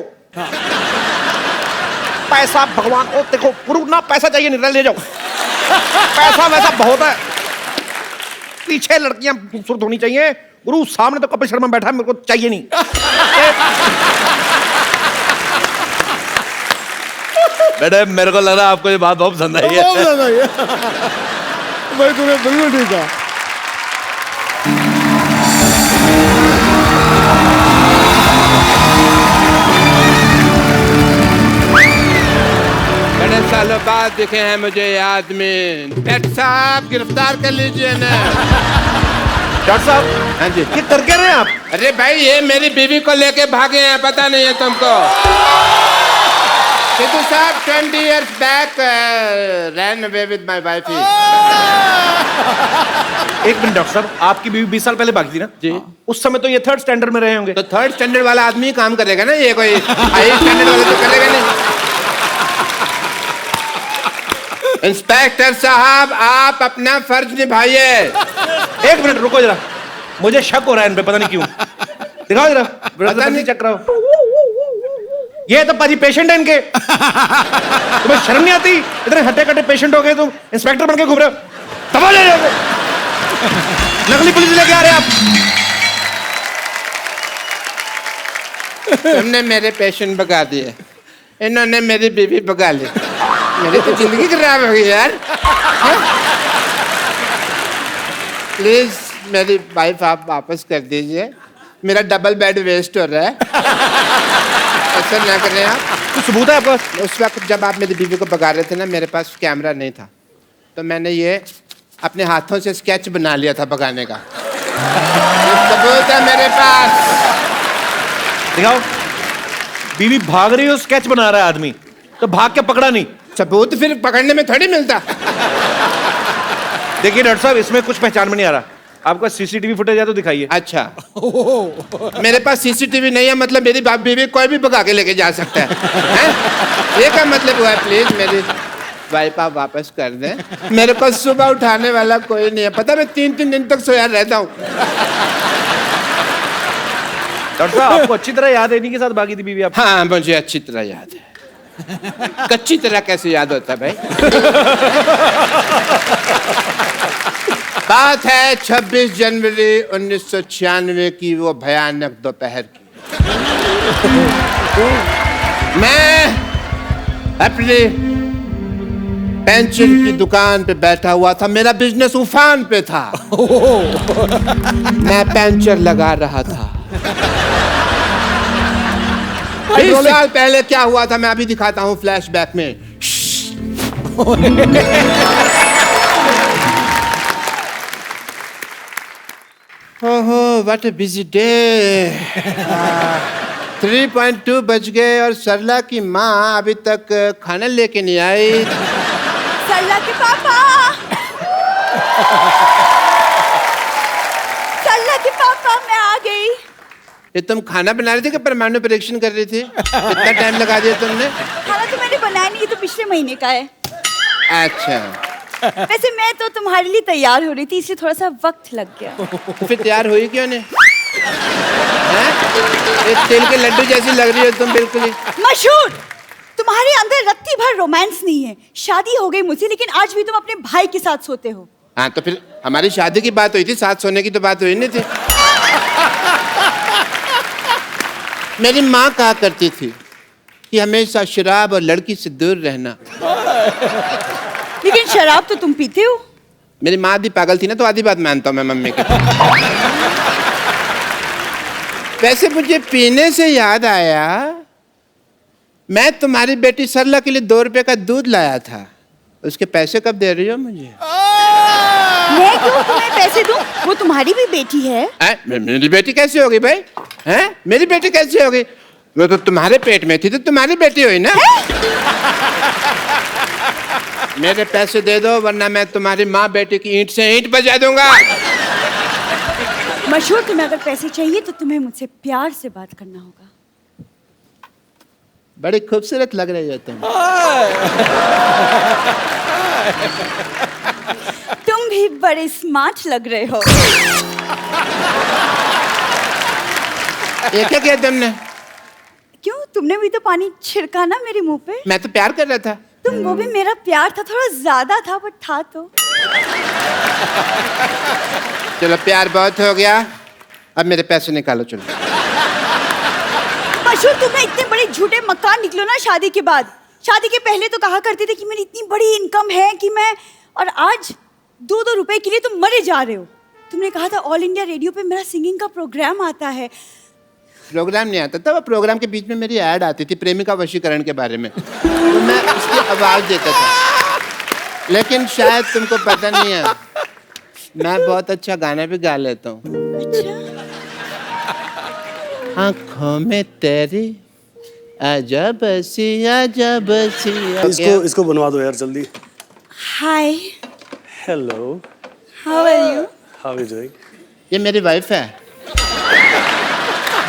पैसा भगवान को, देखो गुरु ना पैसा चाहिए, नहीं ले जाओ, पैसा वैसा बहुत है, पीछे लड़कियां खूबसूरत होनी चाहिए, गुरु सामने तो कपिल शर्मा बैठा है, मेरे को चाहिए नहीं। बेटे, मेरे को लग रहा है आपको ये बात बहुत पसंद आई है। भाई तुम्हें बिल्कुल ठीक है। बड़े सालों बाद दिखे हैं मुझे ये आदमी। डॉक्टर साहब गिरफ्तार कर लीजिए ना। डॉक्टर साहब, हाँ जी। ये कर क्या रहे हैं आप? अरे भाई, ये मेरी बीवी को लेके भागे हैं, पता नहीं है तुमको? सिद्धू साहब 20 years back ran away with my wife. एक मिनट डॉक्टर साहब, आपकी बीवी 20 साल पहले भागी थी ना जी। उस समय तो ये 3rd स्टैंडर्ड में रहे होंगे। तो 3rd स्टैंडर्ड वाला आदमी काम करेगा ना, ये कोई हाई स्टैंडर्ड वाला तो करेगा नहीं। इंस्पेक्टर साहब, आप अपना फर्ज निभाइए। एक मिनट रुको जरा, मुझे शक हो रहा है इन पे, पता नहीं क्यों। दिखाओ जरा, पता नहीं। चेक कराओ। ये तो पाजी पेशेंट है इनके। तुम्हें शर्म नहीं आती? इतने हट्टे कट्टे पेशेंट हो गए, तुम इंस्पेक्टर बन के घूम रहे हो। दबा ले जाओ, नकली पुलिस लेके आ रहे हैं आप। तुमने मेरे पेशेंट भगा दिए, इन्होंने मेरी बीवी भगा ली। मेरी तो जिंदगी खराब हो गई यार। प्लीज मेरी वाइफ आप वापस कर दीजिए, मेरा डबल बेड वेस्ट हो रहा है। ऐसा ना करें आप। कुछ सबूत है आपका? उस वक्त जब आप मेरी बीवी को भगा रहे थे ना, मेरे पास कैमरा नहीं था, तो मैंने ये अपने हाथों से स्केच बना लिया था भगाने का। सबूत है मेरे पास। दिखाओ, बीवी भाग रही हो, स्केच बना रहा है आदमी, तो भाग के पकड़ा नहीं। सबूत फिर पकड़ने में थोड़ी मिलता। देखिए डॉक्टर साहब, इसमें कुछ पहचान में नहीं आ रहा। आपका सीसीटीवी फुटेज है तो दिखाइए। अच्छा, मेरे पास सीसीटीवी नहीं है, मतलब मेरी बाप बीवी कोई भी भगा के लेके जा सकता है, हैं? ये क्या मतलब हुआ? प्लीज मेरी वाइफ आप वापस कर दें। मेरे को सुबह उठाने वाला कोई नहीं है, पता मैं 3-3 दिन तक सोया रहता हूँ। डॉक्टर साहब, आपको अच्छी तरह याद है इन्हीं के साथ भागी थी बीवी आप? हाँ, मुझे अच्छी तरह याद है। कच्ची तरह कैसे याद होता है भाई? बात है 26 जनवरी 1996 की, वो भयानक दोपहर की। मैं अपनी पेंचर की दुकान पे बैठा हुआ था, मेरा बिजनेस उफान पे था। मैं पेंचर लगा रहा था। 20 साल पहले क्या हुआ था मैं अभी दिखाता हूँ फ्लैशबैक में। What a busy day. 3.2 बज गए और सरला की माँ अभी तक खाना लेके नहीं आई। सरला के पापा, सरला के पापा, मैं आ गई। ये तुम खाना बना रही थी कि परमाणु परीक्षण कर रही थी? इतना टाइम लगा दिया तुमने? खाना तो मैंने बनाया नहीं, ये तो पिछले महीने का है। अच्छा, वैसे मैं तो तुम्हारे लिए तैयार हो रही थी, इसलिए थोड़ा सा वक्त लग गया। तो फिर तैयार हुई क्यों नहीं? हैं? एक तेल के लड्डू जैसी लग रही हो तुम बिल्कुल ही। मशहूर, तुम्हारे अंदर रत्ती भर रोमांस नहीं है। शादी हो गई मुझसे, लेकिन आज भी तुम अपने भाई के साथ सोते हो। हाँ, तो फिर हमारी शादी की बात हुई थी, साथ सोने की तो बात हुई नहीं थी। मेरी माँ कहा करती थी कि हमेशा शराब और लड़की से दूर रहना। लेकिन शराब तो तुम पीते हो। मेरी माँ आधी पागल थी ना, तो आधी बात मानता हूँ मैं मम्मी की। वैसे मुझे पीने से याद आया, मैं तुम्हारी बेटी सरला के लिए 2 रुपए का दूध लाया था। उसके पैसे कब दे रही हो मुझे? मैं क्यों तुम्हें पैसे दूं? वो तुम्हारी भी बेटी है। मेरी बेटी कैसे होगी भाई? हैं? मेरी बेटी कैसे होगी? वो तो तुम्हारे पेट में थी, तो तुम्हारी बेटी हुई ना। मेरे पैसे दे दो, वरना मैं तुम्हारी माँ बेटी की ईंट से ईंट बजा दूंगा। मशहूर, तुम्हें अगर पैसे चाहिए तो तुम्हें मुझसे प्यार से बात करना होगा। बड़ी खूबसूरत लग रही हो तुम। तुम भी बड़े स्मार्ट लग रहे हो। ये क्या किया तुमने? क्यों, तुमने भी तो पानी छिड़का ना मेरे मुंह पे। मैं तो प्यार कर रहा था। तुम, वो भी मेरा प्यार था, थोड़ा ज्यादा था, बट था तो। चलो, प्यार बहुत हो गया, अब मेरे पैसे निकालो। चलो मशहूर, तुम्हें इतने बड़े झूठे मकान निकलो ना शादी के बाद। शादी के पहले तो कहा करते थे कि मेरी इतनी बड़ी इनकम है कि मैं, और आज 2-2 रुपए के लिए तुम मरे जा रहे हो। तुमने कहा था ऑल इंडिया रेडियो पे मेरा सिंगिंग का प्रोग्राम आता है। प्रोग्राम नहीं आता था, वो प्रोग्राम के बीच में मेरी ऐड आती थी प्रेमिका वशीकरण के बारे में, तो मैं उसकी आवाज देता था। लेकिन शायद तुमको पता नहीं है, मैं बहुत अच्छा गाना भी गा लेता हूँ। अच्छा, आँखों में तेरी आजा बसी, आजा बसी। इसको बनवा दो यार जल्दी। Hi, hello, how are you? How is doing? ये मेरी वाइफ है,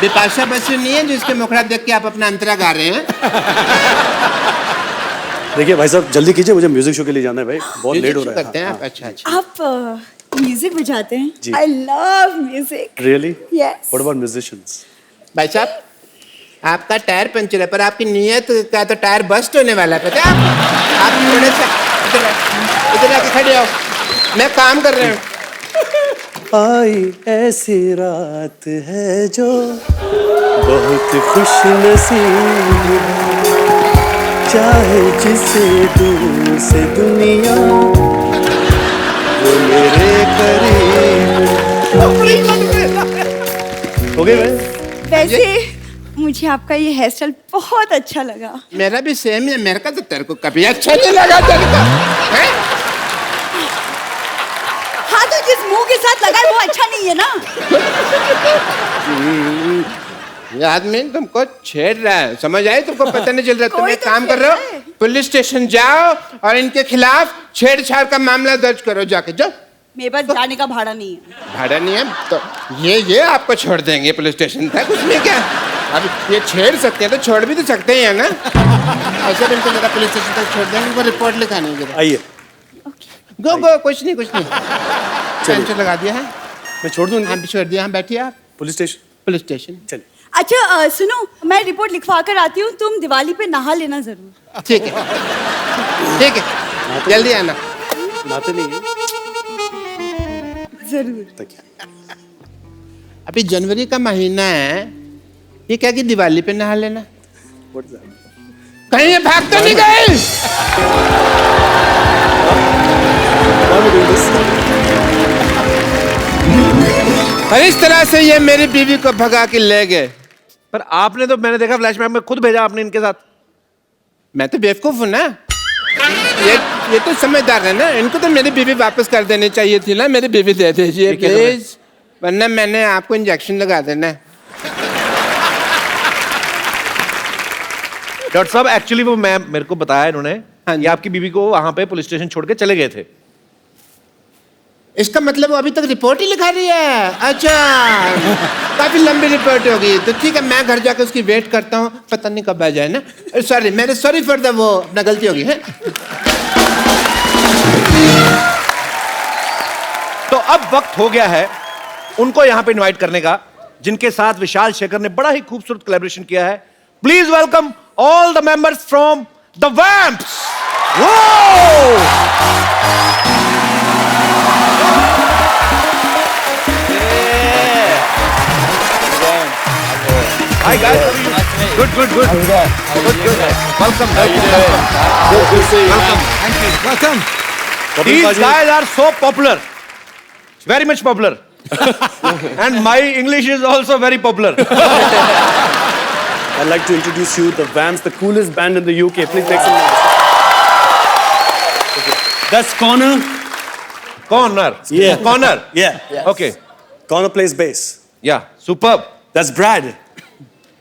बिपाशा बसु नहीं है जिसके मुखड़ा देख के आप अपना अंतरा गा रहे हैं। देखिए भाई साहब, जल्दी कीजिए, मुझे म्यूजिक शो के लिए जाना है भाई, बहुत लेट हो रहा है। करते हैं आप? अच्छा अच्छा। आप म्यूजिक बजाते जी। हैं? I love music. Really? Yes. What about musicians? भाई साहब, आपका टायर पंचर है, पर आपकी नीयत का तो टायर बस्ट होने वाला है, पता है आप थोड़े से इधर आके खड़े हो, मैं काम कर रहा हूँ। आई ऐसी रात है जो बहुत खुश नसीब है, चाहे जिसे दूर से दुनिया वो मेरे करीब। हो गए भाई? वैसे मुझे आपका ये हेयर स्टाइल बहुत अच्छा लगा। मेरा भी सेम है, मेरे का तो तेरे को कभी अच्छा नहीं लगा तेरे को, हैं? हाँ, तो जिस मुंह के साथ लगा है वो अच्छा नहीं है ना। ये आदमी तुमको छेड़ रहा है, समझ आए? तुमको पता नहीं चल रहा। तुम कोई एक तो काम कर रहे हो, छेड़ रहा है। पुलिस स्टेशन जाओ और इनके खिलाफ छेड़छाड़ का मामला दर्ज करो, जाके जाओ। मेरे पास जाने का भाड़ा नहीं है। भाड़ा नहीं है तो ये आपको छोड़ देंगे पुलिस स्टेशन तक, उसमें क्या। अब ये छेड़ सकते हैं तो छोड़ भी तो सकते हैं ना। ऐसे बिल्कुल मेरा पुलिस स्टेशन तक छोड़ देंगे, वो रिपोर्ट लिखानी है। आइए, गो गो, कुछ नहीं टेंशन लगा दिया है। मैं छोड़ दूं इनको? हाँ, छोड़ दिया। हम बैठिए आप। Police station? पुलिस स्टेशन चलिए। अच्छा, सुनो, मैं रिपोर्ट लिखवा कर आती हूँ, तुम दिवाली पे नहा लेना जरूर। ठीक है, ठीक है, जल्दी आना। नहाते नहीं है? जरूर। अभी जनवरी का महीना है, ये क्या कि दिवाली पे नहा लेना? What's that? कहीं ये भाग तो नहीं गए? Why would you do this? और इस तरह से ये मेरी बीवी को भगा के ले गए। पर आपने तो, मैंने देखा फ्लैशबैक में, खुद भेजा आपने इनके साथ। मैं तो बेवकूफ हूँ ना। ये तो समझदार है ना, इनको तो मेरी बीवी वापस कर देनी चाहिए थी ना। मेरी बीवी दे दीजिए प्लीज। वरना मैंने आपको इंजेक्शन लगा देना है। डॉक्टर साहब एक्चुअली वो मैं मेरे को बताया इन्होंने हाँ जी। कि आपकी बीवी को वहां पे पुलिस स्टेशन छोड़ के चले गए थे। इसका मतलब वो अभी तक रिपोर्ट ही लिखा रही है। अच्छा, काफी लंबी रिपोर्ट होगी, तो ठीक है मैं घर जाकर उसकी वेट करता हूँ, पता नहीं कब आ जाए ना। सॉरी, मेरे सॉरी फॉर द वो अपना गलती होगी है। तो अब वक्त हो गया है उनको यहां पे इनवाइट करने का, जिनके साथ विशाल शेखर ने बड़ा ही खूबसूरत कोलैबोरेशन किया है। Please welcome all the members from the Vamps. Hi guys, how are you? Good. Good. Welcome. Good to see you. Welcome. Welcome. These guys are so popular, very much popular, and my English is also very popular. I'd like to introduce you the Vamps, the coolest band in the UK. Please make some noise. Okay. That's Connor. Connor. Yeah. Connor. Yeah. Okay. Connor plays bass. Yeah. Superb. That's Brad.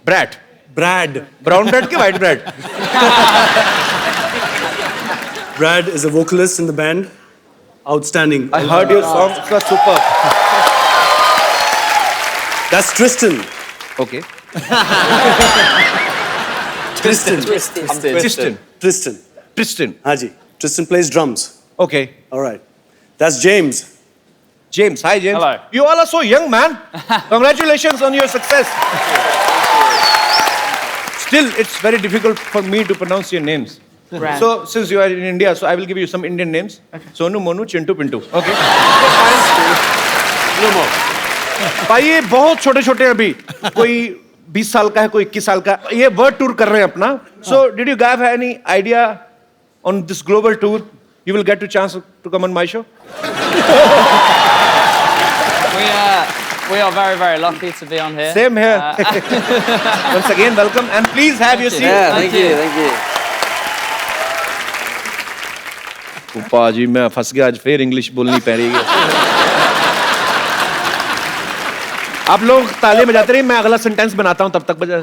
Brad. Brad. Brown bread ke white bread? Brad is a vocalist in the band. Outstanding. I heard your songs were superb. That's Tristan. Okay. Tristan. Tristan. Tristan. Tristan. Haji. Tristan plays drums. Okay. All right. That's James. James. Hi, James. Hello. You all are so young, man. Congratulations on your success. Still, it's very difficult for me to pronounce your names. Brad. So, since you are in India, so I will give you some Indian names. Sonu, Monu, Chintu, Pintu. Okay. No more. भाई ये बहुत छोटे छोटे अभी कोई 20 साल का है कोई 21 साल का ये वर्ल्ड टूर कर रहे हैं अपना so did you have any idea on this global tour you will get to chance to come on my show We are very, very lucky to be on here. Same here once again welcome and please have your seat Thank you. उपा जी मैं फंस गया आज फिर इंग्लिश बोलनी पड़ रही है आप लोग ताले बजाते रहिए मैं अगला सेंटेंस बनाता हूं तब तक बजा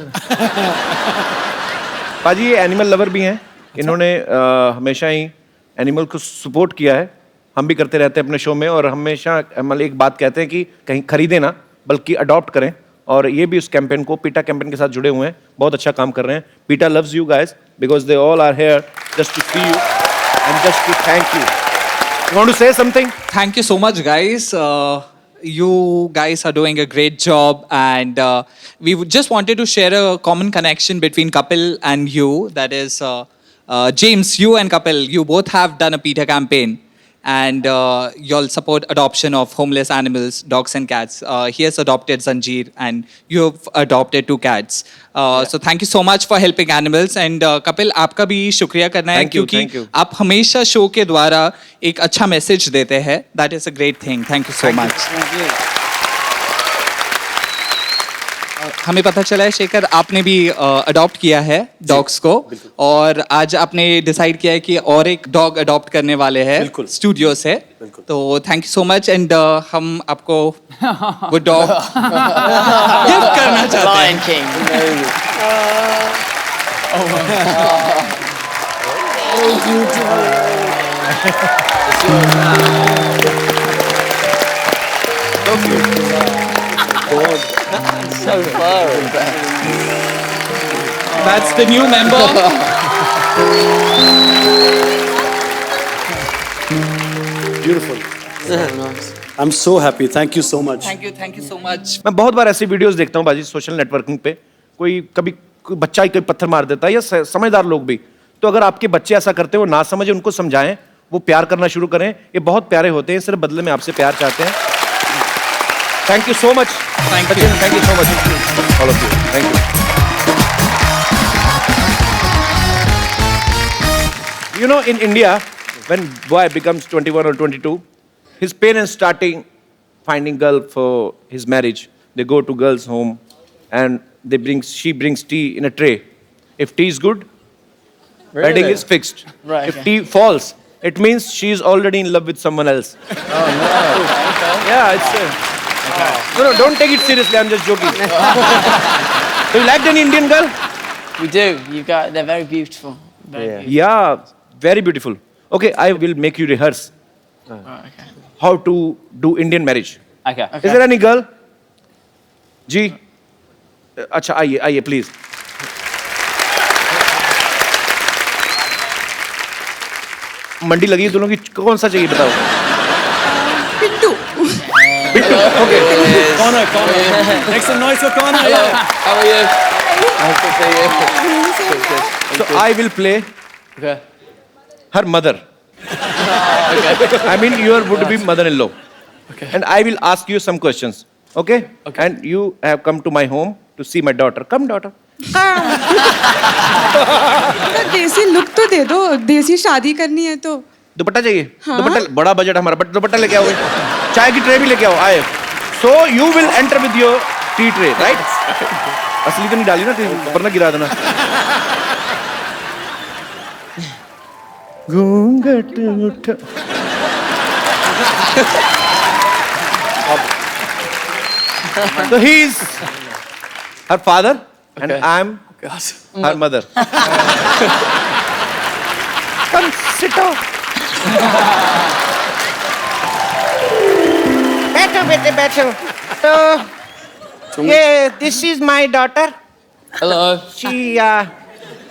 पाजी ये एनिमल लवर भी हैं इन्होंने हमेशा ही एनिमल को सपोर्ट किया है हम भी करते रहते हैं अपने शो में और हमेशा मतलब एक बात कहते हैं कि कहीं खरीदें ना बल्कि अडॉप्ट करें और ये भी उस कैंपेन को पीटा कैंपेन के साथ जुड़े हुए हैं बहुत अच्छा काम कर रहे हैं Peter loves you guys because they all are here just to see you and just to thank you you want to say something Thank you so much, guys. You guys are doing a great job, and we just wanted to share a common connection between Kapil and you. That is, James, you and Kapil, you both have done a PETA campaign. And you'll support adoption of homeless animals, dogs and cats. He has adopted Zanjeer, and you have adopted 2 cats. So thank you so much for helping animals. And Kapil, आपका भी शुक्रिया करना है Thank you, क्योंकि thank you. आप हमेशा शो के द्वारा एक अच्छा मैसेज देते हैं. That is a great thing. Thank you so much. हमें पता चला है शेखर आपने भी अडॉप्ट किया है डॉग्स को और आज आपने डिसाइड किया है कि और एक डॉग अडॉप्ट करने वाले हैं बिल्कुल। स्टूडियो से तो thank you so much and हम आपको वो डॉग गिफ्ट करना चाहते हैं That's the new member. Beautiful. I'm so happy. Thank you so much. Thank you so much. मैं बहुत बार ऐसी वीडियोस देखता हूँ बाजी सोशल नेटवर्किंग पे कोई कभी कोई बच्चा ही कोई पत्थर मार देता है या समझदार लोग भी तो अगर आपके बच्चे ऐसा करते हैं वो ना समझे उनको समझाएं वो प्यार करना शुरू करें ये बहुत प्यारे होते हैं सिर्फ बदले में आपसे प्यार चाहते हैं thank you so much Thank you. Thank you so much all of you thank you know in India when boy becomes 21 or 22 his parents starting finding girl for his marriage they go to girl's home and she brings tea in a tray if tea is good wedding is fixed if tea falls it means she is already in love with someone else yeah it's No, don't take it seriously. I'm just joking. Do you like any Indian girl? We do. They're very beautiful. Very beautiful. Yeah, very beautiful. Okay, I will make you rehearse Okay. how to do Indian marriage. Okay. Is there any girl? जी अच्छा आइए आइए प्लीज मंडी लगी है दोनों की कौन सा चाहिए बताओ पिंटू ओके कौन है नेक्स्ट नॉइस का कौन है How are you? Nice to see you. so I will play Okay. her mother I mean your would be mother-in-law and I will ask you some questions okay and you have come to my home to see my daughter come daughter देसी लुक तो दे दो देसी शादी करनी है तो दुपट्टा चाहिए दुपट्टा बड़ा बजट हमारा बट दुपट्टा लेके आओ चाय की ट्रे भी लेके आओ आए so you will enter with your T tray right असली तो नहीं डाली ना वरना गिरा देना घूंघट उठ so he is her father and I am her mother come sit down बैठो बेटे बैठो तो ये this is my daughter Hello. She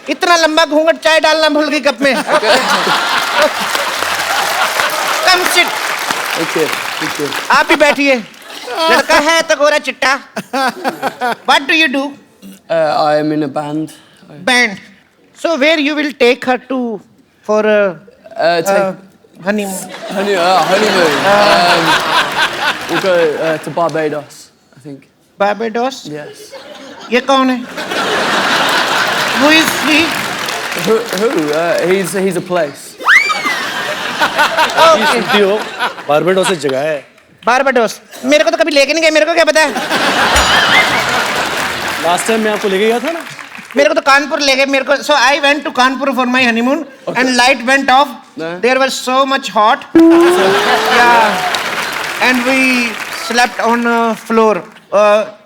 इतना लंबा घूंघट चाय डालना भूल गई कप में कम सिट Okay. Okay. आप भी बैठिए लड़का है तो गोरा चिट्टा what do you do I am in a band. Band so where you will take her to for honeymoon Honeymoon. We'll go to Barbados, I think. Barbados Yes. ये कौन है Who is he? Who? He's a place. सुनती हो बारबेडोस से जगह है बारबेडोस मेरे को तो कभी लेके नहीं गए मेरे को क्या पता है लास्ट टाइम मैं आपको लेके गया था ना मेरे को तो कानपुर ले गए मेरे को so I went to Kanpur for my honeymoon and light went off there was so much hot या and we slept on floor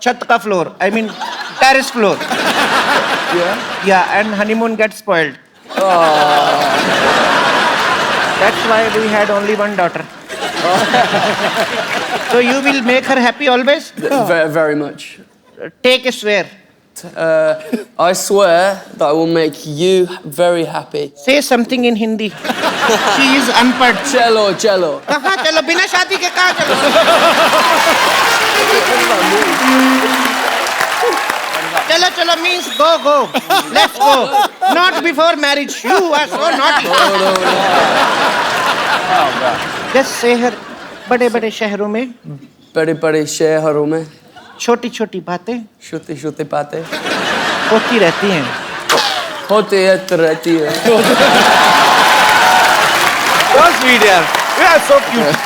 छत का floor I mean terrace floor या and honeymoon get spoiled that's why we had only one daughter so you will make her happy always Very, very much. take a swear I swear that I will make you very happy. say something in hindi she is unpad Cello, cello. कहाँ चलो बिना शादी के कहाँ चलो चलो चलो means go let's go not before marriage you are so naughty just say her बड़े बड़े शहरों में बड़े शहरों में छोटी छोटी बातें छोटी बातें होती रहती हैं रहती है so sweet यार you are so cute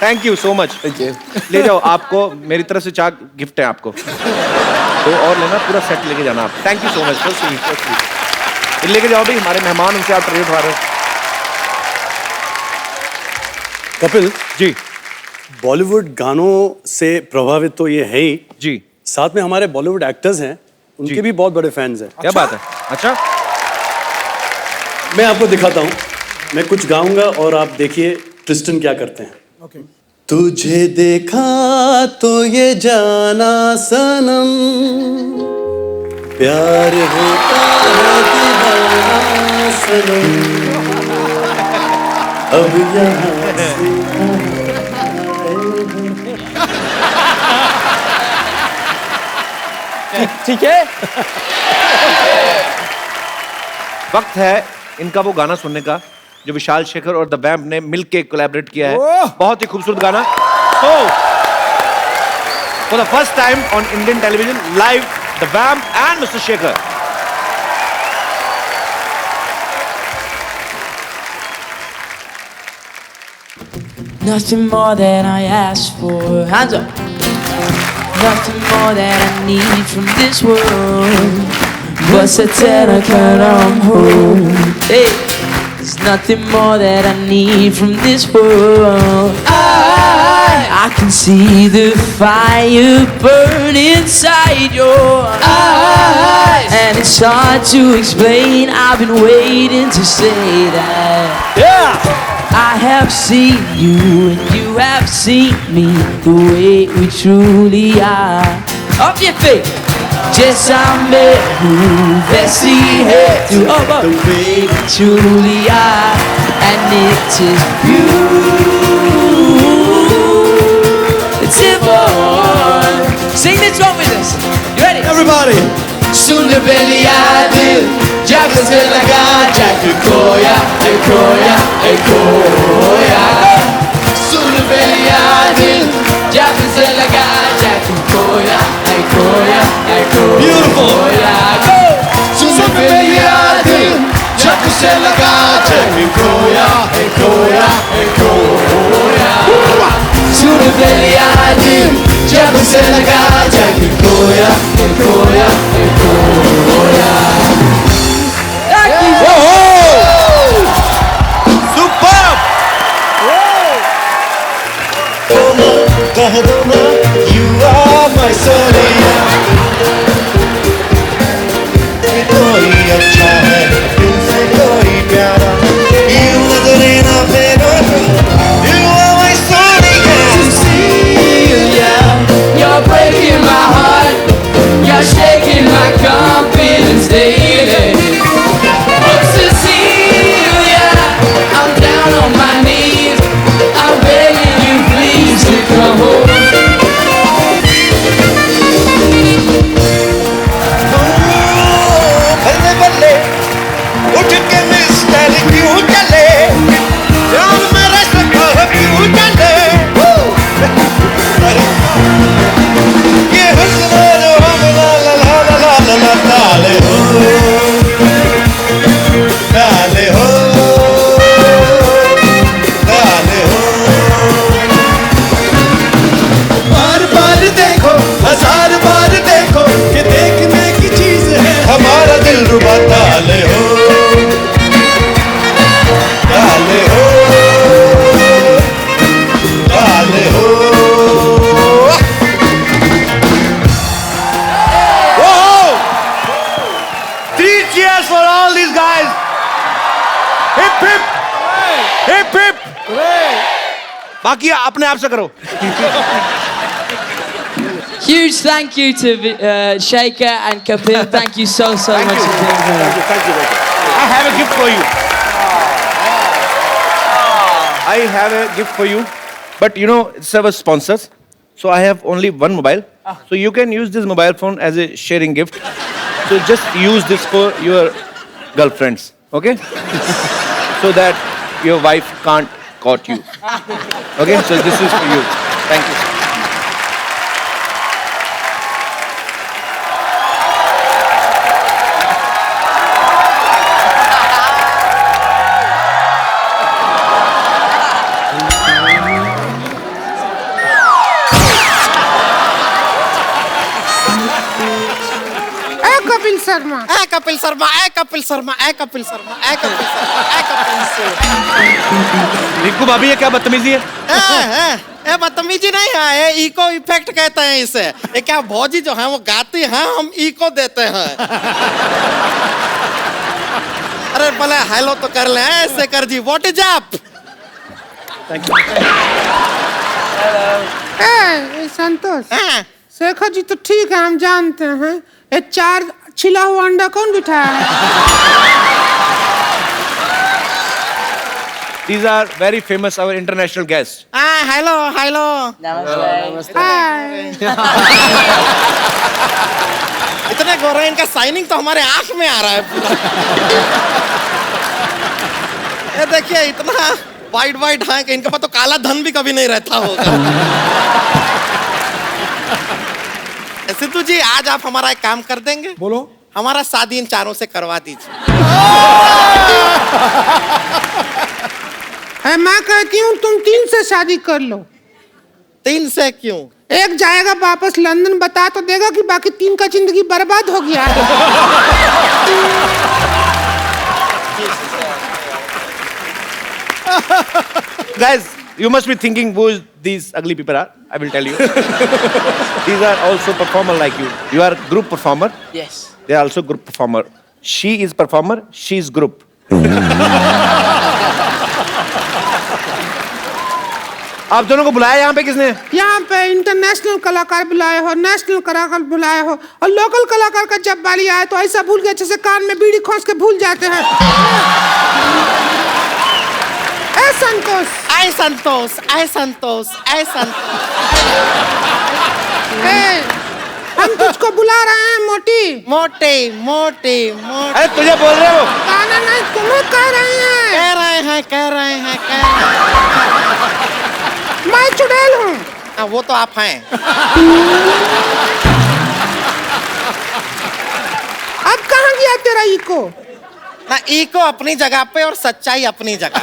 thank you so much Thank you. ले जाओ आपको मेरी तरफ से चाक गिफ्ट है आपको तो और लेना पूरा सेट लेके जाना आप thank you so much so sweet लेके जाओ भी हमारे मेहमान उनसे आप ट्रीट उठा रहे हो कपिल जी बॉलीवुड गानों से प्रभावित तो ये है ही जी साथ में हमारे बॉलीवुड एक्टर्स हैं उनके भी बहुत बड़े फैंस हैं क्या बात है अच्छा मैं आपको दिखाता हूँ मैं कुछ गाऊंगा और आप देखिए ट्रिस्टन क्या करते हैं तुझे देखा तो ये जाना सनम प्यार होता है दीवाना सनम अब यहाँ से ठीक है वक्त है इनका वो गाना सुनने का जो विशाल शेखर और द वैम्प ने मिलके कोलैबोरेट किया है बहुत ही खूबसूरत गाना तो for the first time on Indian television live the vamp and mister Shekhar Nothing more than I ask for. Hands up. Nothing more than I need from this world. What's a ten I'm home. Hey, there's nothing more that I need from this world. I can see the fire burn inside your eyes, and it's hard to explain. I've been waiting to say that. I have seen you and you have seen me the way we truly are. Up your feet. Jaiसा मैं हूँ वैसी है तू, the way we truly are, and it is beautiful. Sing this one with us. You ready? Everybody. सुन बेलिया दिल जब से लगा जग खोया खोया खोया. सुन बेलिया दिल जब से लगा जग खोया खोया खोया. Beautiful. सुन बेलिया दिल जब से लगा जग खोया खोया खोया. सुन बेलिया दिल जब से लगा जग खोया खोया खोया. Superb! You are my sonia. कोई अच्छा है तुमसे कोई प्यारा. You नजरे ना फेरो. You are my sonia. Cecilia, you're breaking my heart. You're shaking my confidence daily. Oh, Cecilia, I'm down on my knees. I'm begging you, please, to come home. बल्ले बल्ले उठ के मिस्टर क्यों चले. जान मेरा सका क्यों चले. ये हुस्न जो हम ला ला ला ला ला ला डाले हो डाले हो डाले हो. बार बार देखो हजार बार देखो ये देखने की चीज है हमारा दिल रुबा. डाले हो डाले हो डाले हो. Three cheers for all these guys. Hip hip. Hip hip. बाकी अपने आप से करो. Huge thank you to Shaker and Kapil. Thank you so much for being here. Thank you. I have a gift for you. I have a gift for you. But you know, it's our sponsors. So I have only one mobile. So you can use this mobile phone as a sharing gift. So just use this for your girlfriends. Okay? So that your wife can't caught you. Okay? So this is for you. Thank you. Kapil Sharma ए कपिल शर्मा ए कपिल शर्मा ए कपिल शर्मा ए कपिल शर्मा ए कपिल शर्मा. रिंकू भाभी ये क्या बदतमीजी है? ए बदतमीजी नहीं है, ये इको इफेक्ट कहते हैं इसे. ये क्या भौजी जो है वो गाती हैं, हम इको देते हैं. अरे भले हेलो तो कर ले ऐसे कर जी. What is up? Thank you. ए संतोष, शेखर जी तो ठीक है, हम जानते हैं. ये 4 छिला हुआ अंडा कौन बिठाया है? These are very famous, our international guests. Hello hello Namaste. इतने गोरे, इनका साइनिंग तो हमारे आंख में आ रहा है पूरा. ये देखिए इतना वाइट वाइट है कि इनके पास तो काला धन भी कभी नहीं रहता होगा. सिद्धू जी, आज आप हमारा एक काम कर देंगे? बोलो. हमारा शादी इन चारों से करवा दीजिए. मैं कहती हूँ तुम 3 से शादी कर लो. 3 से क्यों? एक जाएगा वापस लंदन, बता तो देगा कि बाकी 3 का जिंदगी बर्बाद हो गया है. Guys, You must be thinking who these ugly people are. I will tell you. These are also performer like you. You are group performer. Yes. They are also group performer. She is performer. She is group. आप दोनों को बुलाया यहाँ पे किसने? यहाँ पे इंटरनेशनल कलाकार बुलाए हो, नेशनल कलाकार बुलाए हो, और लोकल कलाकार का जब बारी आए तो ऐसा भूल गए जैसे कान में बीड़ी खोस के भूल जाते हैं। ऐ संतोष, आए संतोष, आए संतोष, आए संतोष। हम तुझको बुला रहे हैं मोटी। मोटे मोटे मोटे। अरे तुझे बोल रहे हो? गाना नहीं, तुम्हें कह रहे हैं। कह रहे हैं, कह रहे हैं, कह रहे हैं। मैं चुड़ैल हूँ। वो तो आप हैं। अब कहाँ गया तेरा इको? ना इको अपनी जगह पे और सच्चाई अपनी जगह।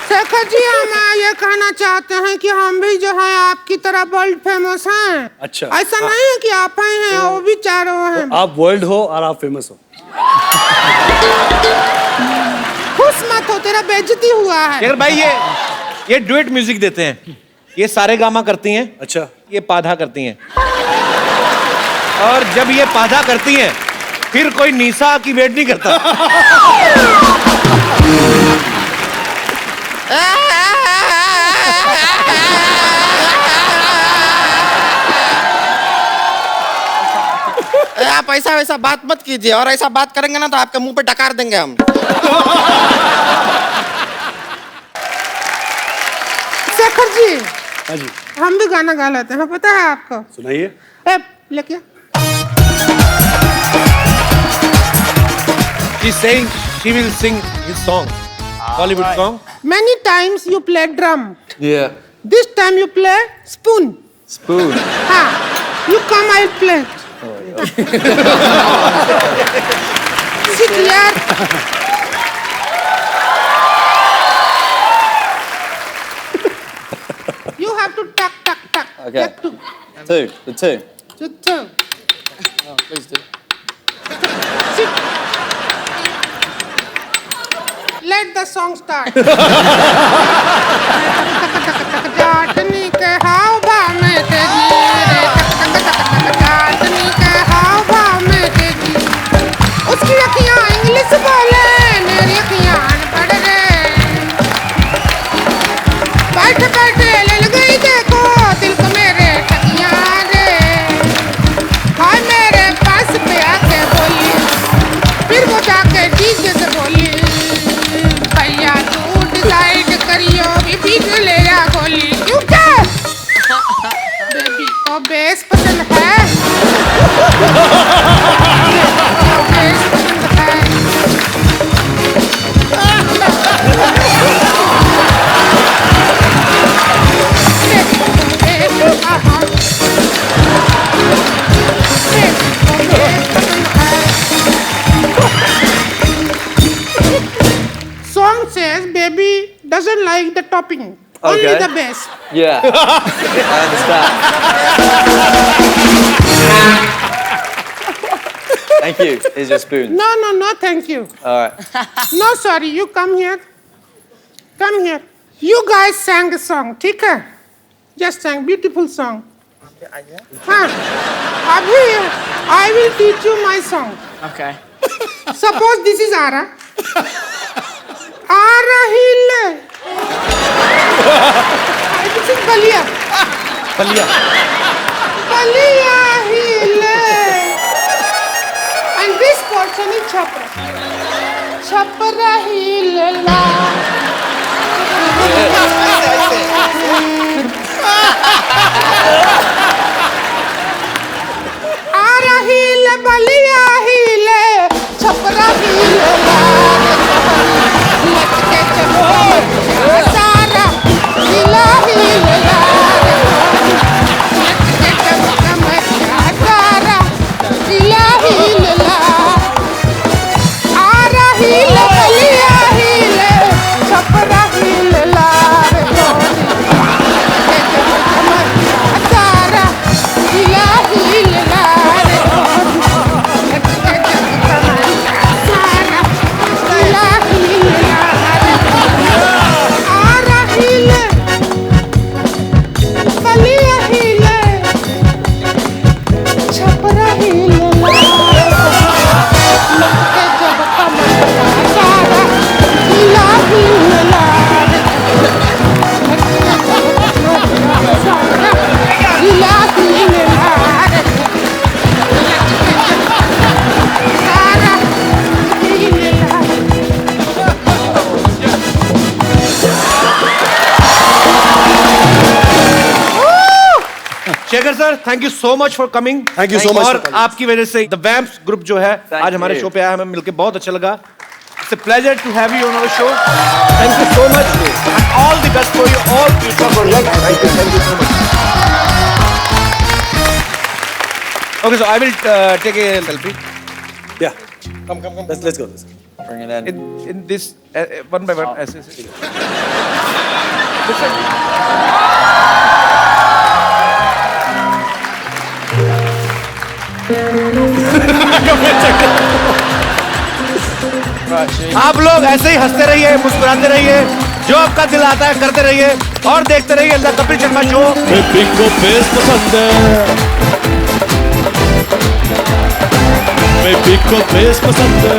शेखर जी, हम ये कहना चाहते हैं कि हम भी जो है आपकी तरह वर्ल्ड फेमस हैं। अच्छा। ऐसा नहीं है कि आप ही हैं, वो भी चारों हैं। आप वर्ल्ड हो और आप फेमस हो। खुश मत हो, तेरा बेइज्जती हुआ है। शेखर भाई ये डुएट म्यूजिक देते हैं। ये सारे गामा करती हैं। अच्छा। ये पाधा करती हैं। और जब ये पाधा करती हैं फिर कोई निशा की वेट नहीं करता। आप ऐसा वैसा बात मत कीजिए, और ऐसा बात करेंगे ना तो आपके मुंह पे डकार देंगे हम। शेखर जी, हाँ जी, हम भी गाना गा लेते हैं, पता है आपको? सुनाइए। लेके She's saying she will sing his song, Bollywood song. Many times you play drum. Yeah. This time you play spoon. Spoon. हाँ, you come, I'll play. Sit here. You have to tuck, tuck, tuck. Okay. Tuck, tuck. The two. Just two. Oh, please do. Sit. Let the song start. जाटनी के हाव भाव में तेजी रे, जाटनी के हाव भाव में तेजी। उसकी अखियाँ इंग्लिश बोले, मेरी अखियाँ अनपढ़ रे। बैठ बैठे लल गई देखो दिल को मेरे टकियाँ रे। हाय मेरे पास पे आके बोली, फिर वो जाके डीजे से बोली, भैया तू डिसाइड करियो भी बीच ले जा गोली। क्यों क्या? बेबी को बेस पसंद है। बेस पसंद है। Song says baby doesn't like the topping, only Okay. the bass. Yeah. I understand. Thank you. Here's your spoon. No, no, no, thank you. All right. No, sorry, you come here. Come here. You guys sang a song, ठीक है? Just sang beautiful song. हाँ, अभी I will teach you my song. Okay. Suppose this is Ara. Ara Hill. This is Balia. Ballia. Balia Hill. And this portion is Chhapra. Chhapra Hill la. Ara Hill, Balia Hill, Chhapra Hill la. Let के चलो सारा हिला हिला let के चलो कमरा सारा हिला हिला आरा हिल बलिया हिल छपरा हिला रे let के चलो कमरा सारा हिला हिला रे Shekhar sir, thank you so much for coming. Thank you so much और for coming. आपकी वजह से द वैम्प्स ग्रुप जो है आज हमारे you. शो पे आया, हमें मिलकर बहुत अच्छा लगा। It's a pleasure to have you on our show. Thank you so much and all the best for you all future projects. Thank you so much. Okay, so I will take a selfie Yeah. Come. Let's go. Bring it in. in this one by one. आप लोग ऐसे ही हंसते रहिए, मुस्कुराते रहिए, जो आपका दिल आता है करते रहिए और देखते रहिए द कपिल शर्मा शो। को बेस पसंद है, बेबी को बेस पसंद है।